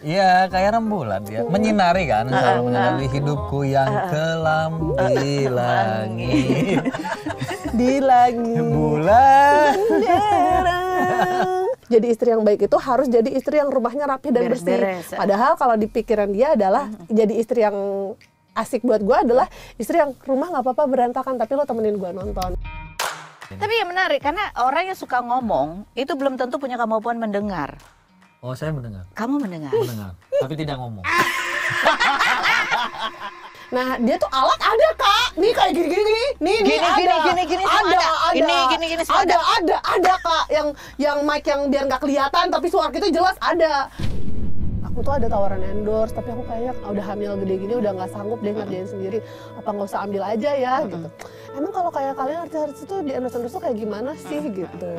Iya, kayak rembulan ya. Menyinari kan, selalu menyinari hidupku yang kelam di langit. Di langit. Bulan. Jadi istri yang baik itu harus jadi istri yang rumahnya rapi dan bersih. Padahal kalau di pikiran dia adalah jadi istri yang asik buat gue adalah istri yang rumah nggak apa-apa berantakan tapi lo temenin gue nonton. Tapi yang menarik karena orang yang suka ngomong itu belum tentu punya kemampuan mendengar. Oh, saya mendengar. Kamu mendengar? Mendengar, tapi tidak ngomong. Nah, dia tuh alat ada, Kak. Nih kayak gini. Nih ada. Gini, Ada, Kak. Yang mic yang biar nggak kelihatan tapi suara kita jelas ada. Aku tuh ada tawaran endorse, tapi aku kayaknya udah hamil gede gini, udah nggak sanggup deh ngerjain sendiri. Apa nggak usah ambil aja ya, gitu. Emang kalau kayak kalian artis-artis itu di endorse tuh kayak gimana sih, gitu.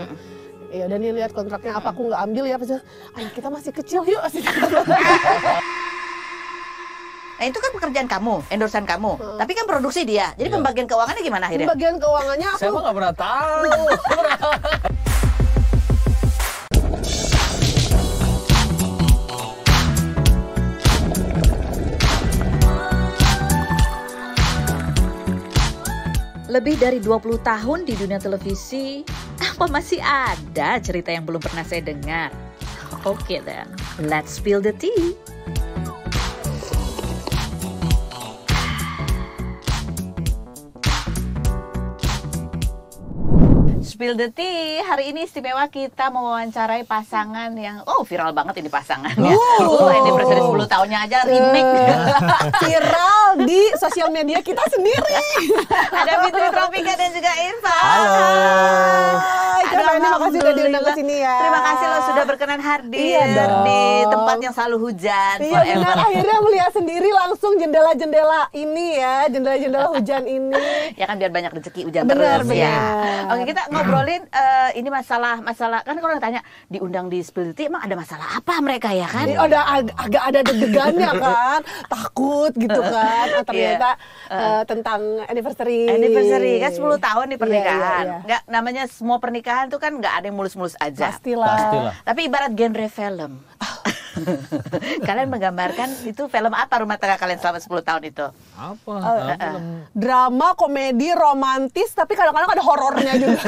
Ya dan nih lihat kontraknya, apa aku nggak ambil ya? Anak kita masih kecil, yuk. Nah itu kan pekerjaan kamu, endorsean kamu. Tapi kan produksi dia. Jadi pembagian keuangannya gimana akhirnya? Pembagian keuangannya aku... Saya mah nggak pernah tahu. Lebih dari 20 tahun di dunia televisi, apa masih ada cerita yang belum pernah saya dengar? Oke then, let's spill the tea. Spill the tea. Hari ini istimewa kita mewawancarai pasangan yang viral banget ini pasangannya. Anniversary 10 tahunnya aja remake. Viral di sosial media kita sendiri. Ada Fitri Tropika dan juga Irfan. Halo. Terima kasih sudah diundang ke sini ya. Terima kasih lo sudah berkenan hadir di tempat yang selalu hujan. Iya benar, akhirnya melihat sendiri langsung jendela-jendela ini ya, jendela-jendela hujan ini. Ya kan biar banyak rezeki hujan Benar, terus ya. Oke, kita ngobrolin ini masalah kan kalau tanya diundang di Spill the Tea, emang ada masalah apa mereka ya kan? Agak ada deg-degannya kan, takut gitu kan. Ternyata tentang anniversary kan 10 tahun nih pernikahan. Nggak, namanya semua pernikahan tuh kan nggak ada yang mulus-mulus aja. Pastilah. Tapi ibarat genre film. Kalian menggambarkan itu film apa rumah tangga kalian selama 10 tahun itu? Apa? Drama, komedi, romantis, tapi kadang-kadang ada horornya juga.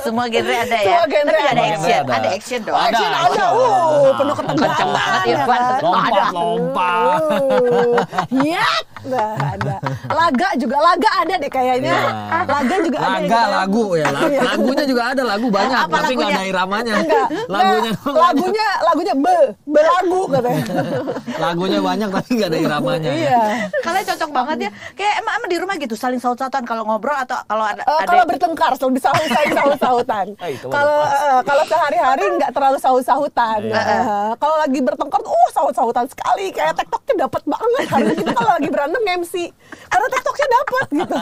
Semua genre ada ya? Semua genre tapi ada ada. action. Ada action dong. Action ada. Penuh ketegangan. Kenceng banget ya, Pak. Lompat. Iya. Nah, ada. Laga ada deh kayaknya. Laga juga ada. Lagu ya. Lagunya juga ada, lagu banyak, Apa tapi nggak lagunya? ada iramanya. Lagunya belagu katanya. Lagunya banyak tapi nggak ada iramanya. Iya. Kalian cocok banget ya. Kayak emang di rumah gitu saling saut-sautan kalau ngobrol atau kalau ada Kalau bertengkar selalu saut-sautan. Kalau sehari-hari nggak terlalu saut-sautan. Kalau lagi bertengkar saut-sautan sekali, kayak TikToknya dapat banget. Karena kita kalau lagi berantem MC, karena TikToknya dapat gitu.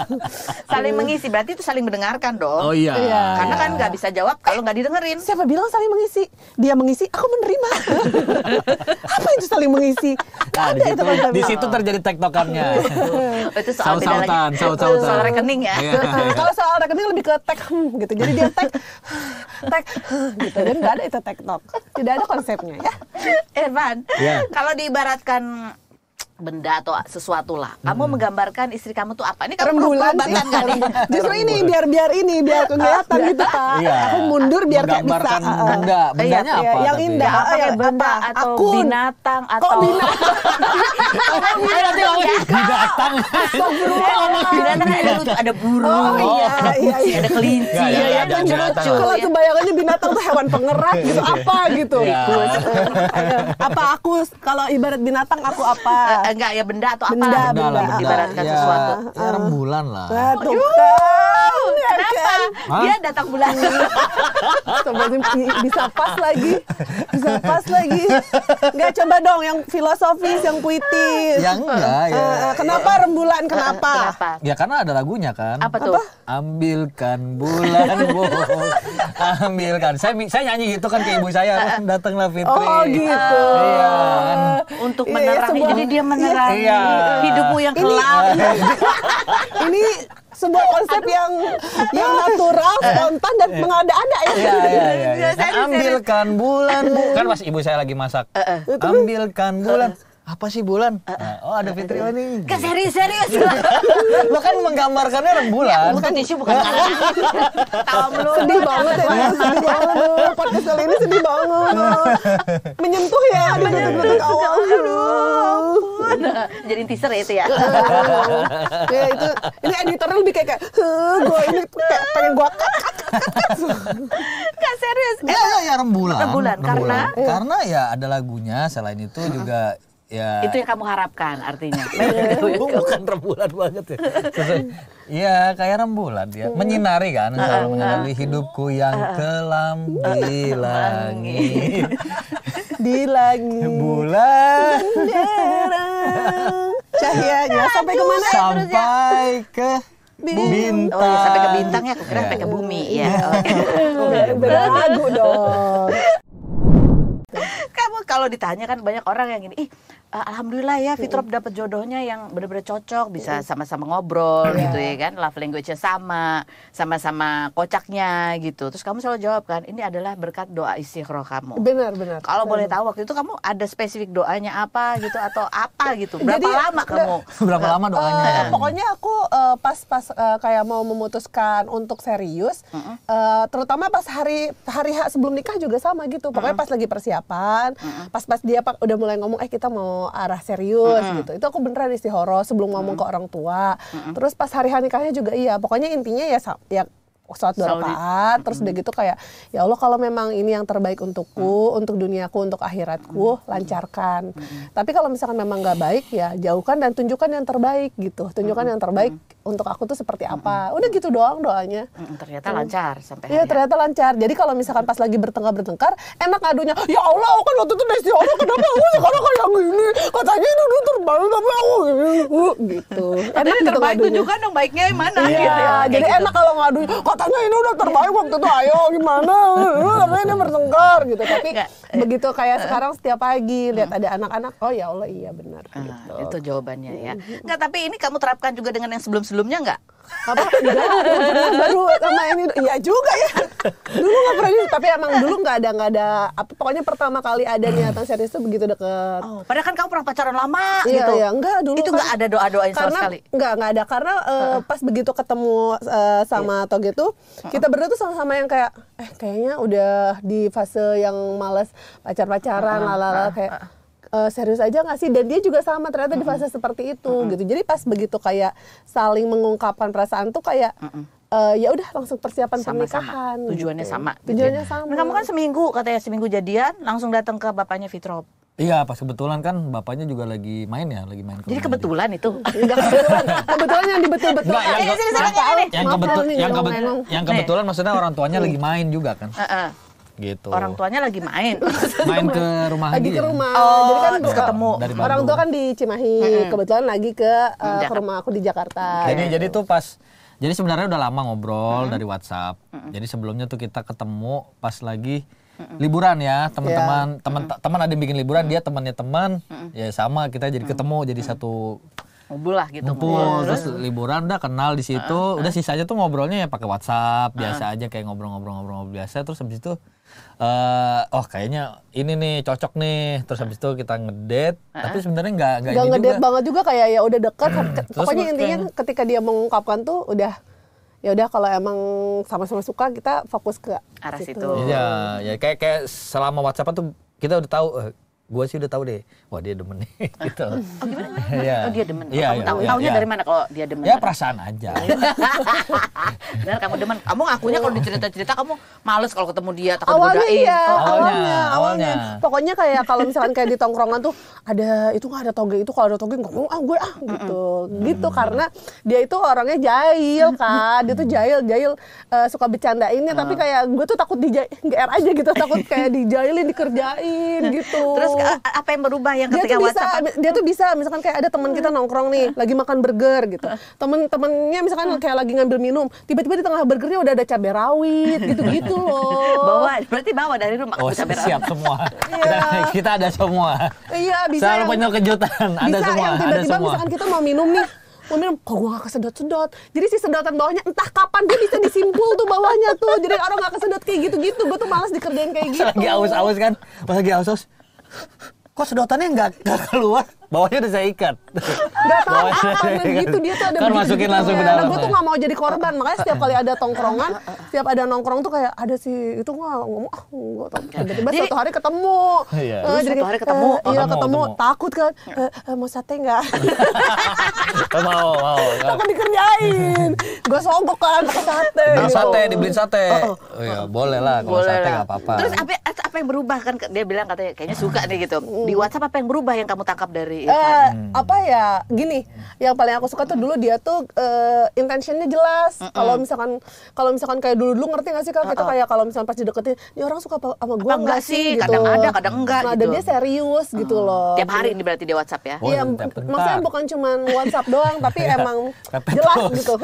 Saling mengisi, berarti itu saling mendengarkan dong. Oh iya. Karena kan nggak bisa jawab kalau nggak didengerin. Siapa bilang saling mengisi? Dia mengisi, aku menerima. Apa itu saling mengisi? Nah, Ada itu konsepnya. di situ terjadi tektokannya. Itu soal beda lagi. Saut-sautan. Soal rekening ya. Kalau soal rekening lebih ke tag gitu. Jadi dia tag gitu. Dan nggak ada itu TikTok. Tidak ada konsepnya ya. Irfan, kalau diibaratkan benda atau sesuatu lah, kamu menggambarkan istri kamu tuh apa? Ini kamu Rembulan perlu kan nih? Justru ini biar kelihatan gitu Kak. Aku mundur biar kayak bisa. Menggambarkan bendanya apa? Yang tapi? indah. Pakai benda atau akun. binatang atau Binatang. binatang ada lucu, ada burung, ada kucing, ada kelinci, ada lucu. Kalau kebayangannya binatang tuh hewan pengerat gitu, apa gitu. Apa aku kalau ibarat binatang aku apa? Enggak ya benda atau Benda, apa? benda. Ibaratkan Ya, sesuatu. ya rembulan lah. Tuh kan. Kenapa? Dia datang bulan. Coba bisa pas lagi. Nggak, coba dong yang filosofis, yang puitis. Yang enggak ya. Kenapa rembulan? Kenapa? Ya karena ada lagunya kan. Apa tuh? Ambilkan bulan, ambilkan. Saya nyanyi gitu kan ke ibu saya. Datanglah Fitri. Oh gitu. Iya. Untuk menerangi, jadi dia menerangi hidupmu yang Ini kelam. ini sebuah konsep yang natural, spontan dan mengada-ada ya. Iya. Ambilkan bulan, Bu. Kan pas ibu saya lagi masak. Ambilkan bulan. Apa sih bulan? Oh, ada Fitri ini. Serius. Lo kan menggambarkannya rembulan. Bukan tisu, bukan kanan. Tawa melulu. Sedih banget ya, sedih banget. Podcast kali ini sedih banget. Menyentuh ya, digetuk-getuk awal. Aduh. Jadi teaser ya itu ya. Ya itu, ini editornya lebih kayak gue ini kayak pengen gue cut. Gak serius. Ya rembulan. Karena ya ada lagunya. Selain itu juga ya. itu yang kamu harapkan artinya. Bukan rembulan banget ya. Iya, kayak rembulan dia. Menyinari kan, selalu menyinari hidupku yang kelam di langit. Di langit. Bulan Cahyanya sampai kemana? sampai ke bintang. Oh ya, sampai ke bintang ya, aku kira sampai ke bumi ya. Beragu dong. Kamu kalau ditanya kan banyak orang yang gini, alhamdulillah ya Fitrop dapat jodohnya yang benar-benar cocok, bisa sama-sama ngobrol gitu ya kan, love language-nya sama-sama kocaknya gitu. Terus kamu selalu jawab kan, ini adalah berkat doa istighroh kamu. Benar. Kalau boleh tahu waktu itu kamu ada spesifik doanya apa gitu atau apa gitu? Berapa lama kamu? Berapa lama doanya? Pokoknya aku pas kayak mau memutuskan untuk serius, terutama pas hari H sebelum nikah juga sama gitu. Pokoknya pas lagi persiapan, pas dia udah mulai ngomong kita mau arah serius gitu. Itu aku beneran istihoroh sebelum ngomong ke orang tua. Terus pas hari nikahnya juga iya. Pokoknya intinya ya sholat 2 rakaat, terus udah gitu kayak ya Allah kalau memang ini yang terbaik untukku, untuk duniaku, untuk akhiratku, lancarkan. Tapi kalau misalkan memang nggak baik ya jauhkan dan tunjukkan yang terbaik gitu. Tunjukkan yang terbaik untuk aku tuh seperti apa. Udah gitu doang doanya. Ternyata lancar sampai Iya ternyata lancar. Jadi kalau misalkan pas lagi bertengkar enak ngadunya. Ya Allah aku kan waktu itu istihoroh kenapa aku sekarang kayak gini. Katanya itu terbaik tapi aku gitu. Enak gitu terbaik tunjukkan dong baiknya yang mana gitu ya. Jadi enak kalau ngadunya. Katanya ini udah terbaik waktu itu, ayo gimana? Tapi ini bertengkar gitu. Tapi begitu kayak sekarang setiap pagi lihat ada anak-anak, oh ya Allah iya benar. Gitu. Itu jawabannya ya. Enggak, tapi ini kamu terapkan juga dengan yang sebelum-sebelumnya enggak? Apa? Enggak, baru sama ini. Iya juga ya. Dulu nggak pernah, tapi emang dulu nggak ada. Pokoknya pertama kali ada niatan serius tuh begitu deket. Oh, padahal kan kamu pernah pacaran lama iya, gitu. Iya, enggak dulu. Itu nggak ada doa-doain sama sekali. Nggak ada karena pas begitu ketemu sama Toge tuh kita berdua tuh sama-sama yang kayak kayaknya udah di fase yang malas pacaran lalala kayak serius aja nggak sih, dan dia juga sama ternyata di fase seperti itu gitu. Jadi pas begitu kayak saling mengungkapkan perasaan tuh kayak ya udah langsung persiapan pernikahan. Tujuannya gitu. sama. Tujuannya sama. Nah, kamu kan seminggu jadian langsung datang ke bapaknya Fitrop. Iya, pas kebetulan kan bapaknya juga lagi main ke Jadi rumah kebetulan dia. itu. Enggak kebetulan yang dibetul-betul. Yang kebetulan maksudnya orang tuanya lagi main juga kan. Gitu. Orang tuanya lagi main. Main ke rumah lagi dia. ke rumah. Oh, jadi kan ketemu. Orang tua kan di Cimahi, kebetulan lagi ke rumah aku di Jakarta. Jadi tuh jadi sebenarnya udah lama ngobrol dari WhatsApp. Jadi sebelumnya tuh kita ketemu pas lagi liburan ya, teman ada yang bikin liburan, dia temannya teman, ya sama kita jadi ketemu jadi satu ngumpul lah gitu. Ngumpul terus liburan udah kenal di situ, udah sisanya tuh ngobrolnya ya pakai WhatsApp biasa aja kayak ngobrol-ngobrol biasa. Terus habis itu kayaknya ini nih cocok nih. Terus habis itu kita ngedate, tapi sebenarnya nggak ngedate banget juga kayak ya udah dekat. Pokoknya intinya ketika dia mengungkapkan tuh udah ya udah kalau emang sama-sama suka kita fokus ke arah situ. Iya, ya kayak selama WhatsApp tuh kita udah tahu gue sih udah tahu deh, wah dia demen nih gitu. Oh gimana? Iya. Oh dia demen. Iya, Kamu taunya dari mana kalau dia demen? Ya perasaan aja. Benar kamu demen. Kamu ngakunya kalau dicerita-cerita kamu males kalau ketemu dia, takut godain. Iya, awalnya. Pokoknya kayak kalau misalkan kayak di tongkrongan tuh ada itu nggak ada Toge itu, kalau ada Toge nggak mau gue gitu karena dia itu orangnya jahil kan, dia tuh jahil suka bercandainnya tapi kayak gue tuh takut GR aja gitu, takut kayak dijailin dikerjain gitu. Terus apa yang berubah yang ketika WhatsApp? Dia tuh bisa misalkan kayak ada teman kita nongkrong nih lagi makan burger gitu, temen-temennya misalkan kayak lagi ngambil minum, tiba-tiba di tengah burgernya udah ada cabai rawit gitu loh. Berarti bawa dari rumah. Cabai rawit. Siap semua. Kita ada semua. Iya bisa. Selalu punya kejutan. Ada semua. Yang tiba-tiba misalkan kita mau minum nih, Mau minum, kok gue gak kesedot-sedot. Jadi si sedotan bawahnya entah kapan dia bisa disimpul tuh bawahnya tuh. Jadi orang gak kesedot kayak gitu-gitu. Gue tuh malas dikerjain kayak gitu. Lagi aus-aus kan, pas lagi aus-aus, kok sedotannya nggak keluar? Bawahnya udah saya ikat. Gak tau apa gitu, dia tuh ada kan begitu. masukin langsung ke dalam. Gue tuh gak mau jadi korban, makanya setiap kali ada tongkrongan, setiap ada nongkrong tuh kayak ada sih, itu gue ngomong, gue tau. Tiba-tiba suatu hari ketemu. Iya. Jadi Satu hari ketemu. Iya ketemu, takut kan, mau sate nggak? Mau. Takut dikerjain. Gue sogok kan, pakai sate. Sate, dibeliin sate. Oh iya, boleh lah kalau sate nggak apa-apa. Terus apa yang berubah kan? Dia bilang katanya kayaknya suka nih gitu. Di WhatsApp apa yang berubah yang kamu tangkap dari apa ya, gini, yang paling aku suka tuh dulu dia tuh intentionnya jelas. Kalau misalkan kayak dulu ngerti nggak sih Kak, kita kayak kalau misalkan pas dideketin, ini orang suka sama gue nggak sih? Gitu. Kadang ada, kadang enggak. Nah, gitu. dan dia serius gitu loh. Tiap hari ini berarti di WhatsApp ya? Iya, maksudnya bukan cuma WhatsApp doang, tapi emang jelas gitu.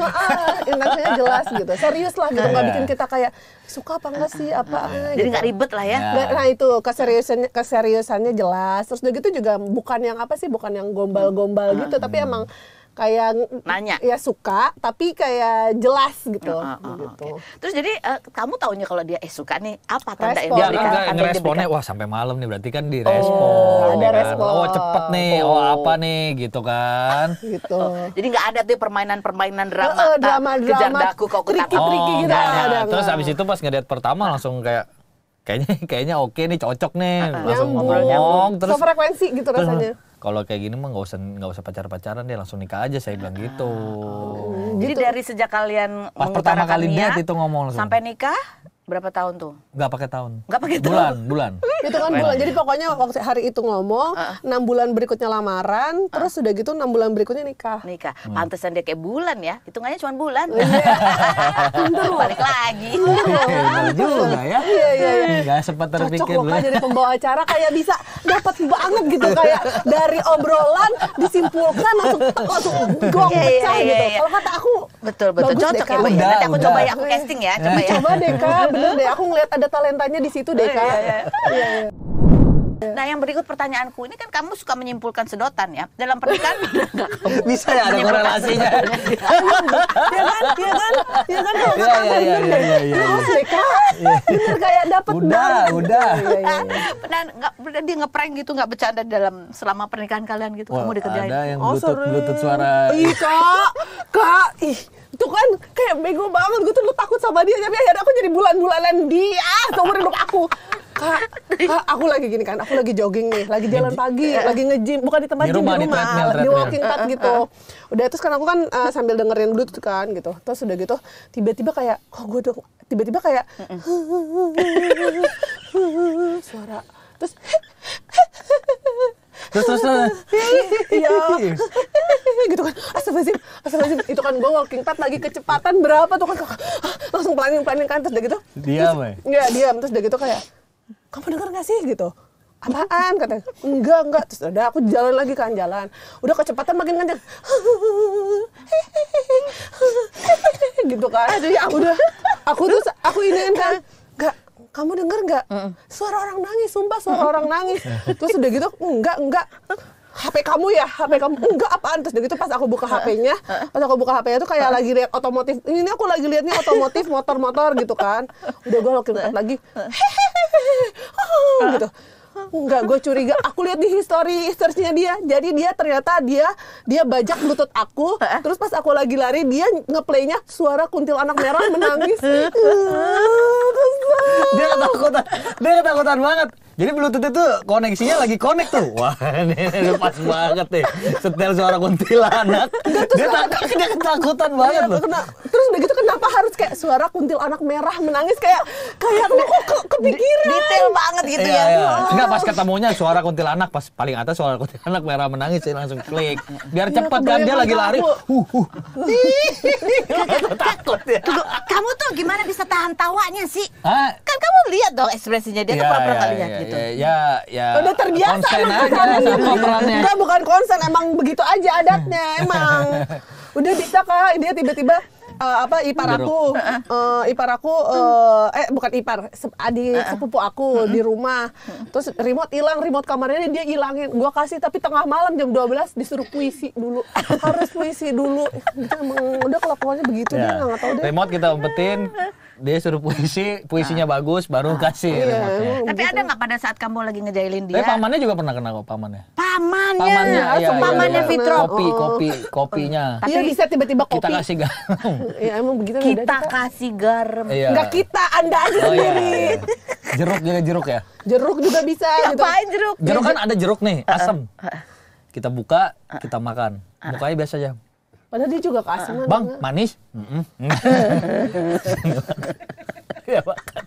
Intentionnya jelas gitu, serius lah gitu, nggak bikin kita kayak suka apa enggak sih apa. Jadi nggak ribet lah ya? Nah itu keseriusannya jelas. Terus udah gitu juga bukan yang apa sih, bukan yang gombal-gombal gitu, tapi emang kayak nanya ya suka tapi kayak jelas gitu. Okay. Terus jadi kamu taunya kalau dia suka nih apa tanda yang Respon. diberikan? Dia ngeresponnya wah sampai malam nih berarti kan direspon. Ada kan? respon. Oh cepet nih, oh apa nih gitu kan. Gitu. Jadi nggak ada tuh permainan drama kejar daku kok ketawa. Triki gitu. nggak ada. Ada, Terus nggak. abis itu pas ngeliat pertama langsung kayaknya oke nih, cocok nih, langsung Nyambung. ngomong terus Sefrekuensi gitu rasanya. kalau kayak gini mah nggak usah pacaran deh, langsung nikah aja saya bilang gitu. Jadi dari sejak kalian Pas pertama mengutarakan kali niat date itu ngomong langsung. sampai nikah berapa tahun tuh? Nggak pakai tahun. Nggak pakai tahun. Bulan. Itu kan bulan. Jadi pokoknya waktu hari itu ngomong, 6 bulan berikutnya lamaran, terus udah gitu 6 bulan berikutnya nikah. Pantesan dia kayak bulan ya, hitungannya cuma bulan. Balik lagi. Bener juga ya. Iya. Nggak sempat terpikir Cocok loh Kak, jadi pembawa acara kayak bisa dapat banget gitu, kayak dari obrolan disimpulkan langsung gong pecah gitu. Kalau kata aku Betul bagus cocok deh, ya Kak. Mbak. Nanti aku Udah. coba ya, aku casting ya, coba ya. Coba deh Kak, bener deh, aku ngeliat ada talentanya di situ deh Kak. Iya. Nah yang berikut pertanyaanku, ini kan kamu suka menyimpulkan sedotan ya dalam pernikahan. bisa ya ada korelasinya. Iya kan kalau kata aku bener deh. Terus deh Kak, bener kayak dapet Udah. Pernah nggak dia ngeprank gitu, nggak bercanda dalam selama pernikahan kalian gitu? Wah, Kamu dikerjain? ada yang sering. bluetooth suara. Ih Kak, itu kan kayak bego banget, gue tuh lu takut sama dia, tapi akhirnya aku jadi bulan-bulanan dia seumur hidup aku. Kak, aku lagi gini kan, aku lagi jogging nih, lagi jalan pagi, lagi nge-gym, bukan di tempat Di gym, rumah, di di rumah, treadmill. di walking pad gitu. Udah terus kan aku kan sambil dengerin Bluetooth kan gitu. Terus udah gitu, tiba-tiba kayak, tiba-tiba kayak suara. Terus iya gitu kan, astagfirullahaladzim, itu kan gue walking pad lagi kecepatan berapa tuh kan, langsung pelanin kan, terus udah gitu Diam ya? Iya diam, terus udah gitu kayak, kamu denger gak sih gitu, apaan katanya, enggak, terus udah aku jalan lagi kan, udah kecepatan makin kencang, gitu kan, udah aku iniin kan, enggak, kamu denger nggak? Suara orang nangis, sumpah suara orang nangis. Terus udah gitu, enggak. HP kamu ya, enggak apaan? Terus udah gitu pas aku buka HP-nya, tuh kayak lagi lihat otomotif. Ini aku lagi liatnya otomotif, motor gitu kan. Udah gue lihat lagi, gitu. Enggak, gue curiga. Aku lihat di history search-nya dia. Jadi dia ternyata dia bajak Bluetooth aku. Terus pas aku lagi lari, dia nge-play-nya suara kuntilanak merah menangis. Dia ketakutan banget. Jadi Bluetooth itu koneksinya lagi connect tuh. Wah, ini pas banget nih. Setel suara kuntilanak. Dia ketakutan banget loh. Terus udah gitu kenapa harus kayak suara kuntilanak merah menangis, kayak lu kok kepikiran. Detail banget gitu ya. Iya. Enggak, pas ketemunya suara kuntilanak, pas paling atas suara kuntilanak merah menangis, saya langsung klik. Biar cepet kan, dia lagi lari. Takut ya. Tunggu, kamu tuh gimana bisa tahan tawanya sih? Hah? Kan kamu lihat dong ekspresinya dia tuh pura-pura nggak lihat gitu. Ya. Udah terbiasa konsen emang aja sama perannya. Enggak, bukan konsen, emang begitu aja adatnya emang. Udah bisa Kak, dia tiba-tiba ipar aku bukan ipar, adik sepupu aku di rumah. Terus remote hilang, remote kamarnya dia hilangin. Gua kasih tapi tengah malam jam 12 disuruh puisi dulu. Harus puisi dulu. Gitu, emang udah kelakuannya begitu dia enggak tahu deh. Remote kita umpetin, dia suruh puisinya bagus baru kasih remote-nya. Tapi ada nggak pada saat kamu lagi ngejailin dia? Pamannya juga pernah kena kok, pamannya. Pamannya Fitrop. Kopinya. Iya bisa tiba-tiba kopi. Kita kasih garam. Ya emang begitu. Kita kasih garam. Enggak kita, Anda aja sendiri. Jeruk ya. Jeruk juga bisa gitu. Ngapain jeruk? Jeruk kan ada jeruk nih, asam. Kita buka, kita makan. Bukanya biasa aja. Padahal dia juga keasinan. Bang, manis? Ya makan.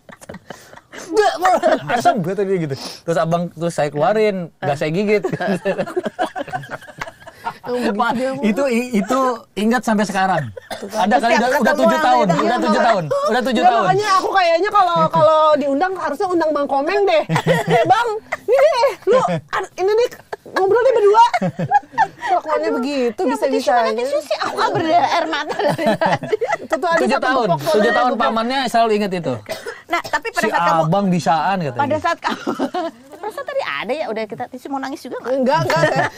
Asam gue tadi gitu. Terus saya keluarin, nggak saya gigit. Itu ingat sampai sekarang. Ada kali udah 7 tahun. Udah 7 tahun. Makanya aku kayaknya kalau diundang harusnya undang Bang Komeng deh. Bang, ini deh, lu ini nih ngobrol nih berdua. Kelakuannya begitu bisa-bisanya. Susi aku nggak berdarah air mata dari tadi. Itu tuh ada 7 tahun pamannya selalu ingat itu. Nah, tapi pada Si saat kamu abang bisaan katanya. pada saat kamu perasaan tadi ada ya udah kita Tisu mau nangis juga nggak? Enggak.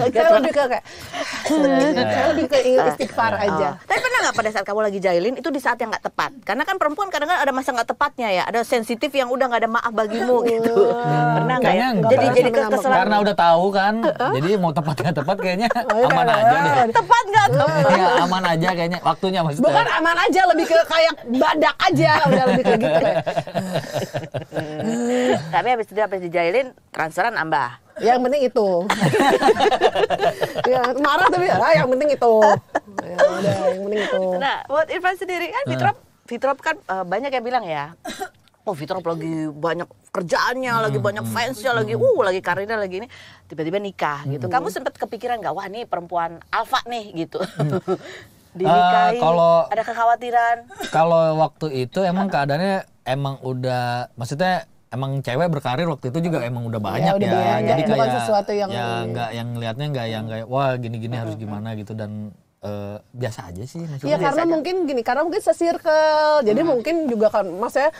Saya lebih ke kayak saya lebih ke ingat istighfar aja. Tapi pernah nggak pada saat kamu lagi jailin itu di saat yang nggak tepat? Karena kan perempuan kadang-kadang ada masa nggak tepatnya ya, ada sensitif yang udah nggak ada maaf bagimu gitu. Pernah nggak ya? Kayaknya Jadi kekesalan. karena udah tahu kan, jadi mau tepat nggak tepat kayaknya aman aja deh. Tepat nggak tepat? Iya aman aja kayaknya waktunya maksudnya. Bukan aman aja, lebih ke kayak badak aja, udah lebih ke gitu. Tapi habis dijailin transferan nambah. Yang penting itu. Ya marah tapi yang penting itu. Ya udah, yang penting itu. Nah, buat Irfan sendiri kan Fitrop kan banyak yang bilang ya. Oh, Fitrop lagi banyak kerjaannya, lagi banyak fansnya, lagi karirnya lagi ini, tiba-tiba nikah gitu. Kamu sempat kepikiran nggak, wah ini perempuan alfa nih gitu. Dinikahi, ada kekhawatiran. Kalau waktu itu emang keadaannya emang udah, maksudnya emang cewek berkarir waktu itu juga emang udah banyak ya. Jadi bukan kayak sesuatu yang nggak yang lihatnya nggak yang kayak wah gini-gini harus gimana gitu dan biasa aja sih. Iya karena mungkin gini, karena mungkin se-circle, jadi mungkin juga kan, maksudnya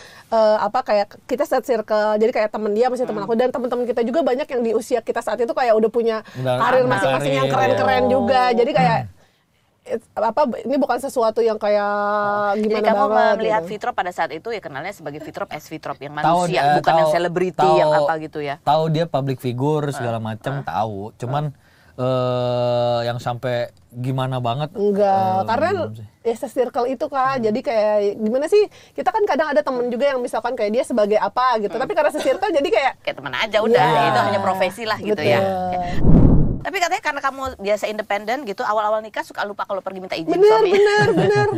kayak kita set-circle, jadi kayak temen dia masih teman aku dan teman-teman kita juga banyak yang di usia kita saat itu kayak udah punya karir masing-masing yang keren-keren juga, jadi kayak ini bukan sesuatu yang kayak gimana. Jadi kamu banget melihat gitu. Fitrop pada saat itu ya kenalnya sebagai Fitrop as Fitrop yang manusia, bukan yang selebriti yang apa gitu ya. Tahu dia public figure segala macam tahu, cuman yang sampai gimana banget enggak, karena ya se-circle itu kan, jadi kayak gimana sih, kita kan kadang ada temen juga yang misalkan kayak dia sebagai apa gitu, tapi karena se-circle jadi kayak teman aja udah, itu hanya profesi lah gitu ya. Tapi katanya karena kamu biasa independen gitu, awal-awal nikah suka lupa kalau pergi minta izin suami.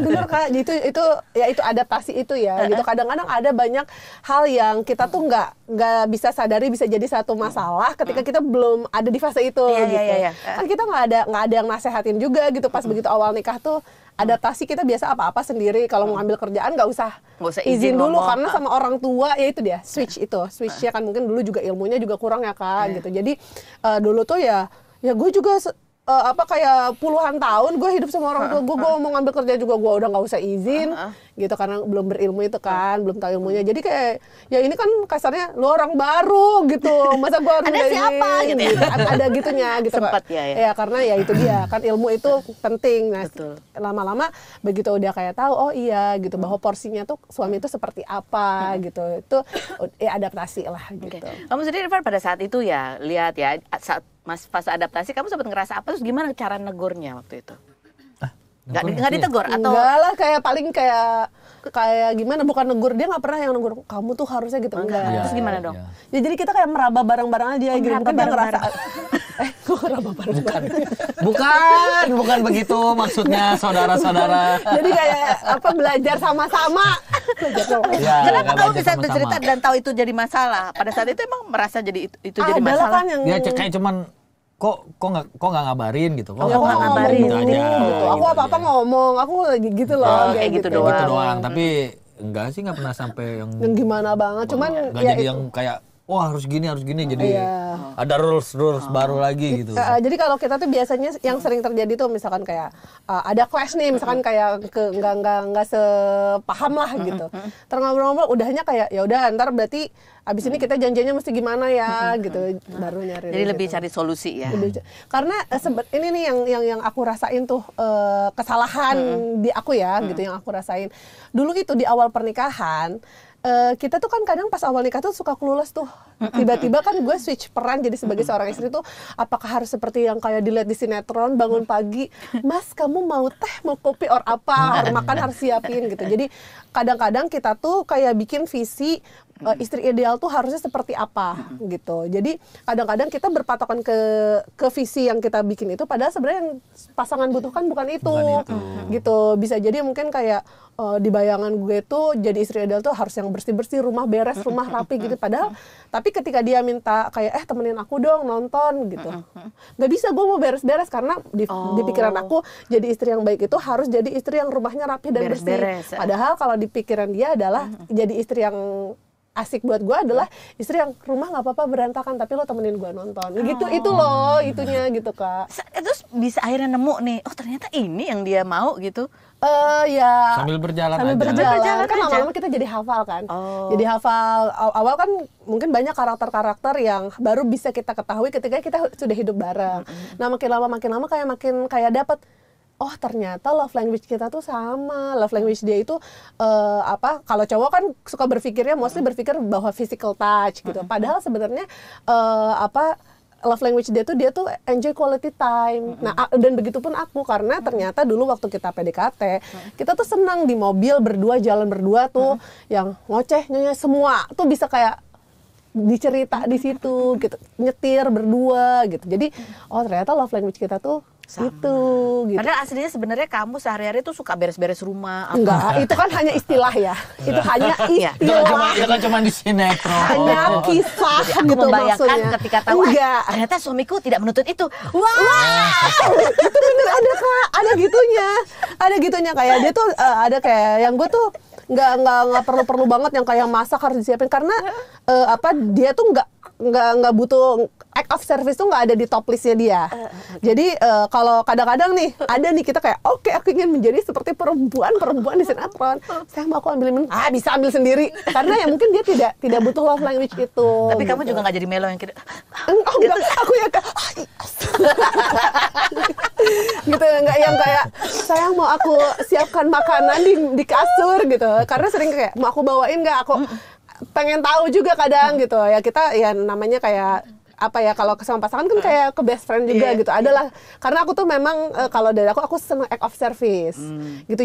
Bener Kak. Itu adaptasi itu ya. Gitu kadang-kadang ada banyak hal yang kita tuh nggak bisa sadari bisa jadi satu masalah ketika kita belum ada di fase itu. Iya. Kan kita nggak ada yang nasehatin juga gitu pas begitu awal nikah tuh. Adaptasi kita biasa apa-apa sendiri. Kalau mau ambil kerjaan nggak usah izin dulu karena sama orang tua ya itu dia switchnya kan mungkin dulu juga ilmunya juga kurang ya Kak gitu. Jadi dulu tuh ya gue juga kayak puluhan tahun gue hidup sama orang tua gue mau ngambil kerja juga gue udah nggak usah izin gitu karena belum berilmu itu kan, belum tahu ilmunya, jadi kayak ya ini kan kasarnya lu orang baru gitu, masa gue harus ada siapa gitu ya, ada gitunya gitu. Sempat ya karena ya itu dia kan ilmu itu penting. Nah lama-lama begitu udah kayak tahu oh iya gitu bahwa porsinya tuh suami itu seperti apa gitu, itu ya adaptasi lah gitu. Kamu sendiri Irfan pada saat itu ya lihat ya saat fase adaptasi kamu sempat ngerasa apa, terus gimana cara negurnya waktu itu? Nggak ditegur atau? Enggak lah, kayak paling kayak gimana, bukan negur, dia nggak pernah yang negur kamu tuh harusnya gitu, enggak. Terus gimana dong? Ya jadi kita kayak meraba bareng-bareng aja gitu, mungkin dia ngerasa meraba bareng. Bukan begitu maksudnya saudara-saudara. Jadi kayak belajar sama-sama. Kenapa kamu bisa bercerita dan tahu itu jadi masalah? Pada saat itu emang merasa jadi itu jadi masalah? Kan yang ya kayak cuman kok nggak ngabarin gitu. Aku nggak ngabarin gitu aja. Aku apa-apa ngomong, aku lagi gitu loh. Kayak gitu doang. Tapi enggak sih, nggak pernah sampai yang gimana banget. Cuman nggak jadi yang kayak wah harus gini jadi ada rules baru lagi gitu. Jadi kalau kita tuh biasanya yang sering terjadi tuh misalkan kayak ada clash nih, misalkan kayak nggak sepaham lah gitu. Ngobrol-ngobrol udahnya kayak ya udah ntar berarti abis ini kita janjinya mesti gimana ya gitu, baru nyari. Jadi lebih cari solusi ya. Karena ini nih yang aku rasain tuh kesalahan di aku ya gitu yang aku rasain. Dulu itu di awal pernikahan kita tuh kan kadang pas awal nikah tuh suka clueless tuh. Tiba-tiba kan gue switch peran jadi sebagai seorang istri tuh apakah harus seperti yang kayak dilihat di sinetron, bangun pagi, Mas kamu mau teh, mau kopi or apa, harus makan harus siapin gitu. Jadi kadang-kadang kita tuh kayak bikin visi istri ideal tuh harusnya seperti apa gitu. Jadi kadang-kadang kita berpatokan ke visi yang kita bikin itu, padahal sebenarnya yang pasangan butuhkan bukan itu. Gitu. Bisa jadi mungkin kayak di bayangan gue tuh jadi istri ideal tuh harus yang bersih-bersih, rumah beres, rumah rapi gitu. Padahal tapi ketika dia minta kayak temenin aku dong nonton gitu, nggak bisa, gue mau beres-beres karena di pikiran aku jadi istri yang baik itu harus jadi istri yang rumahnya rapi dan bersih. Padahal kalau di pikiran dia adalah jadi istri yang asik buat gue adalah istri yang rumah nggak apa-apa berantakan tapi lo temenin gue nonton gitu. Itu loh itunya gitu Kak. Terus bisa akhirnya nemu nih, oh ternyata ini yang dia mau gitu. Ya sambil berjalan kan lama-lama kita jadi hafal kan. Jadi hafal awal kan mungkin banyak karakter-karakter yang baru bisa kita ketahui ketika kita sudah hidup bareng. Nah makin lama kayak makin dapet, oh ternyata love language kita tuh sama. Love language dia itu kalau cowok kan suka berpikirnya mostly berpikir bahwa physical touch gitu. Padahal sebenarnya love language dia tuh enjoy quality time. Nah, dan begitu pun aku, karena ternyata dulu waktu kita PDKT, kita tuh senang di mobil berdua, jalan berdua tuh yang ngoceh, nyonya semua tuh bisa kayak dicerita di situ gitu, nyetir berdua gitu. Jadi, oh ternyata love language kita tuh sama. Itu gitu. Padahal aslinya sebenarnya kamu sehari-hari tuh suka beres-beres rumah. Enggak, itu kan hanya istilah ya. Itu hanya istilah. Itu kan cuma di sinetron. Hanya kisah aku gitu membayangkan maksudnya. ketika tahu ternyata suamiku tidak menuntut itu. Itu bener ada Kak, ada gitunya kayak dia tuh ada kayak yang gue tuh nggak perlu banget yang kayak masak harus disiapin karena dia tuh nggak butuh act of service tuh nggak ada di top listnya dia. Jadi kalau kadang-kadang nih ada nih kita kayak oke, aku ingin menjadi seperti perempuan di sinetron. Saya mau aku ambilin minum, bisa ambil sendiri karena ya mungkin dia tidak butuh love language itu. Tapi gitu. Kamu juga nggak jadi melo yang gitu. Enggak, aku ya kayak gitu, nggak yang kayak sayang mau aku siapkan makanan di kasur gitu. Karena sering kayak mau aku bawain nggak, aku pengen tahu juga kadang gitu ya, kita ya namanya kayak kalau sama pasangan kan kayak ke best friend juga gitu. Adalah karena aku tuh memang kalau dari aku senang act of service gitu.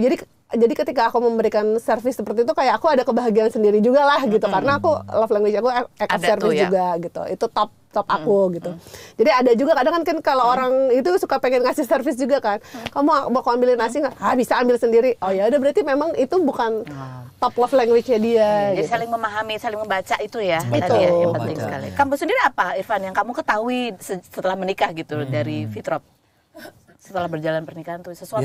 Jadi ketika aku memberikan service seperti itu kayak aku ada kebahagiaan sendiri juga lah gitu. Karena aku love language aku act of service juga gitu. Itu top aku gitu. Jadi ada juga kadang kan kalau orang itu suka pengen ngasih service juga kan. Kamu mau aku ambilin nasi nggak? Bisa ambil sendiri. Oh ya udah, berarti memang itu bukan top love language-nya dia. Jadi gitu. saling memahami, saling membaca itu ya. Itu Tadi ya, yang penting sekali. Kamu sendiri apa, Irfan, yang kamu ketahui setelah menikah gitu dari Fitrop? Setelah berjalan pernikahan tuh sesuatu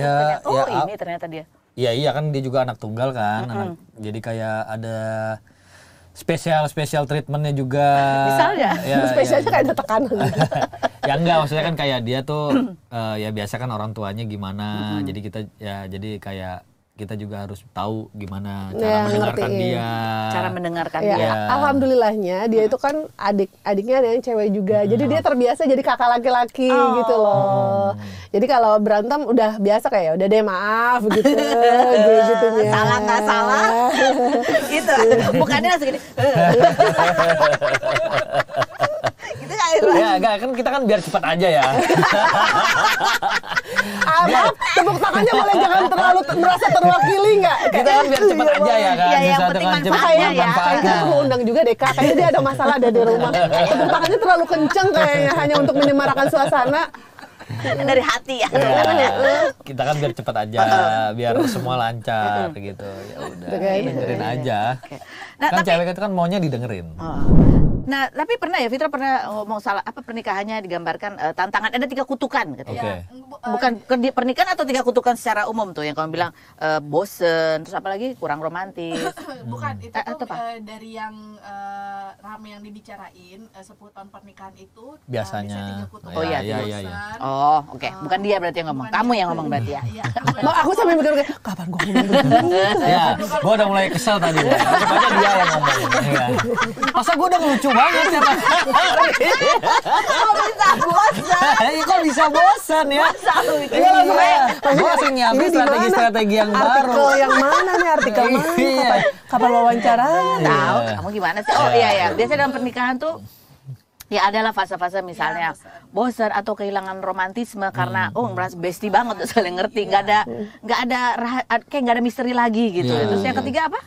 ini ternyata dia. Iya kan dia juga anak tunggal kan. Jadi kayak ada spesial treatmentnya juga. Misalnya? Spesialnya kayak ada tekanan. Ya enggak, maksudnya kan kayak dia tuh ya biasa kan orang tuanya gimana. Jadi kayak kita juga harus tahu gimana cara mendengarkan dia. Cara mendengarkan ya, dia. Alhamdulillahnya dia itu kan adiknya ada yang cewek juga. Jadi dia terbiasa jadi kakak laki-laki gitu loh. Jadi kalau berantem udah biasa kayak udah deh maaf gitu. Gitunya. Salah nggak salah. Gitu. Bukannya langsung gini. Gitu nggak, Irfan? Ya enggak, kan kita kan biar cepat aja ya. Maaf, tepuk tangannya boleh jangan terlalu merasa terwakili nggak? Kita kan biar cepat aja ya kan. Iya, yang Bisa penting dengan cepat manfaatnya ya. Kayaknya kita perlu undang juga deh Kak. Kayaknya dia ada masalah ada di rumah. Tepuk tangannya terlalu kenceng kayaknya hanya untuk menyemarakan suasana. Dari hati ya. Kita kan biar cepat aja, biar semua lancar gitu. Ya udah, dengerin aja. Nah, Kan cewek itu kan maunya didengerin. Nah, tapi pernah ya Fitra pernah ngomong salah apa pernikahannya digambarkan tantangan ada 3 kutukan gitu. Oke. Bukan pernikahan atau 3 kutukan secara umum tuh yang kamu bilang bosen, terus apalagi kurang romantis. Bukan, itu Atau tuh apa? dari yang rame yang dibicarain 10 tahun pernikahan itu Biasanya. biasanya 3 kutukan. Oh, iya, iya. bosan. Oh, oke. Bukan dia berarti yang ngomong. Bukan Kamu dia. yang ngomong berarti ya. Iya, Loh, aku sampai mikir kapan gue ngomong begini. Ya, gue udah mulai kesel tadi. Tetap aja dia yang ngomong. Ya. Masa gue udah lucu banget ya? Kok bisa bosan? Kok bisa bosan ya? Iya, gue masih nyiapin Ini di mana? strategi-strategi yang baru. Artikel yang mana nih? Artikel mana? Iya. Kapan wawancaranya? Tahu, Iya. kamu gimana sih? Oh iya ya. Biasanya dalam pernikahan tuh ya adalah fase-fase misalnya bosan atau kehilangan romantisme karena merasa bestie banget tuh saling ngerti, nggak ada kayak nggak ada misteri lagi gitu. Iya. Terus yang ketiga apa?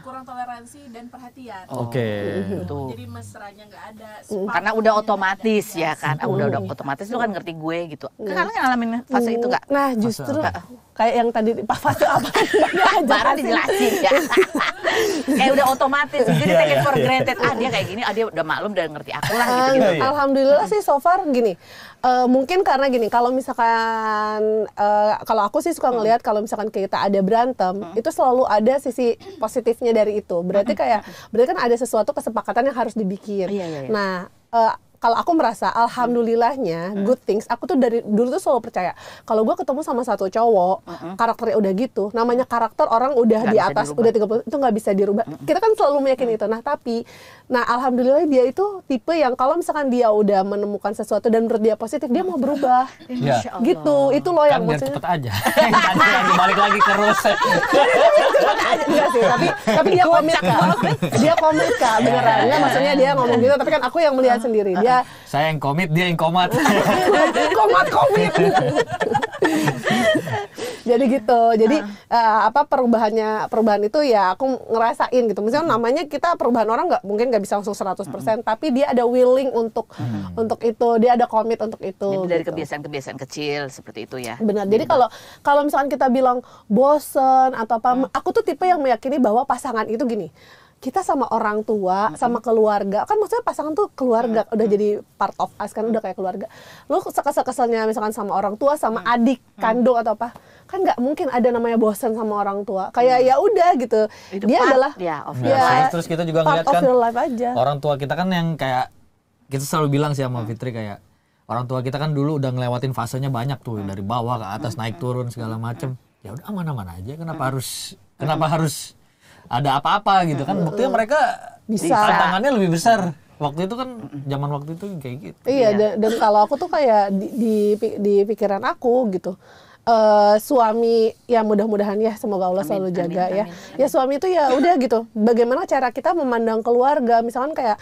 Kurang toleransi dan perhatian. Oke. Tuh. Jadi mesranya nggak ada. Karena udah otomatis ya kan, udah otomatis lu kan ngerti gue gitu. Kalian ngalamin fase itu nggak? Nah, justru kayak yang tadi fase apa? Baru dijelasin ya. Kayak udah otomatis, jadi take it for granted. Dia kayak gini, dia udah maklum, udah ngerti aku lah gitu. Iya. Alhamdulillah sih so far gini. Mungkin karena gini, kalau misalkan kalau aku sih suka ngelihat kalau misalkan kita ada berantem, itu selalu ada sisi positifnya dari itu. Berarti kan ada sesuatu kesepakatan yang harus dibikin. Iya. Nah, kalau aku merasa alhamdulillahnya good things, aku tuh dari dulu tuh selalu percaya kalau gue ketemu sama satu cowok karakternya udah gitu, namanya karakter orang udah Nggak di bisa atas dirubah. udah 30 itu nggak bisa dirubah. Kita kan selalu meyakini itu. Nah alhamdulillah dia itu tipe yang kalau misalkan dia udah menemukan sesuatu dan menurut dia positif, dia mau berubah. Ya. Masya Allah. Gitu, itu loh yang Kan biar maksudnya. cepet aja. Tadi lagi balik lagi ke Rose. Enggak sih, tapi dia komit kak. Dia komit kak, beneran. Nggak, maksudnya dia ngomong gitu, tapi kan aku yang melihat sendiri. Dia Saya yang komit, dia yang komat. komit. Jadi gitu. Jadi perubahan itu ya aku ngerasain gitu. Misalnya namanya kita perubahan orang mungkin nggak bisa langsung 100%, tapi dia ada willing untuk itu, dia ada komit untuk itu. Jadi dari gitu. kebiasaan-kebiasaan kecil seperti itu ya. Benar. Jadi kalau misalkan kita bilang bosen atau apa, aku tuh tipe yang meyakini bahwa pasangan itu gini. Kita sama orang tua, sama keluarga, kan maksudnya pasangan tuh keluarga, udah jadi part of us kan, udah kayak keluarga. Lu kesel-keselnya misalkan sama orang tua, sama adik kandung atau apa, kan nggak mungkin ada namanya bosan sama orang tua. Kayak ya udah gitu. Itu Dia part, adalah of Nah, terus kita juga part ngeliat of kan your life aja. orang tua kita kan yang kayak kita selalu bilang sih sama Fitri kayak orang tua kita kan dulu udah ngelewatin fasenya banyak tuh dari bawah ke atas naik turun segala macem. Ya udah aman-aman aja. Kenapa harus ada apa-apa gitu kan? Buktinya mereka Bisa. tantangannya lebih besar. Waktu itu kan zaman waktu itu kayak gitu. Iya, dan kalau aku tuh kayak di pikiran aku gitu. Suami ya mudah-mudahan ya semoga Allah selalu jaga ya. Ya suami itu ya udah gitu. Bagaimana cara kita memandang keluarga? Misalkan kayak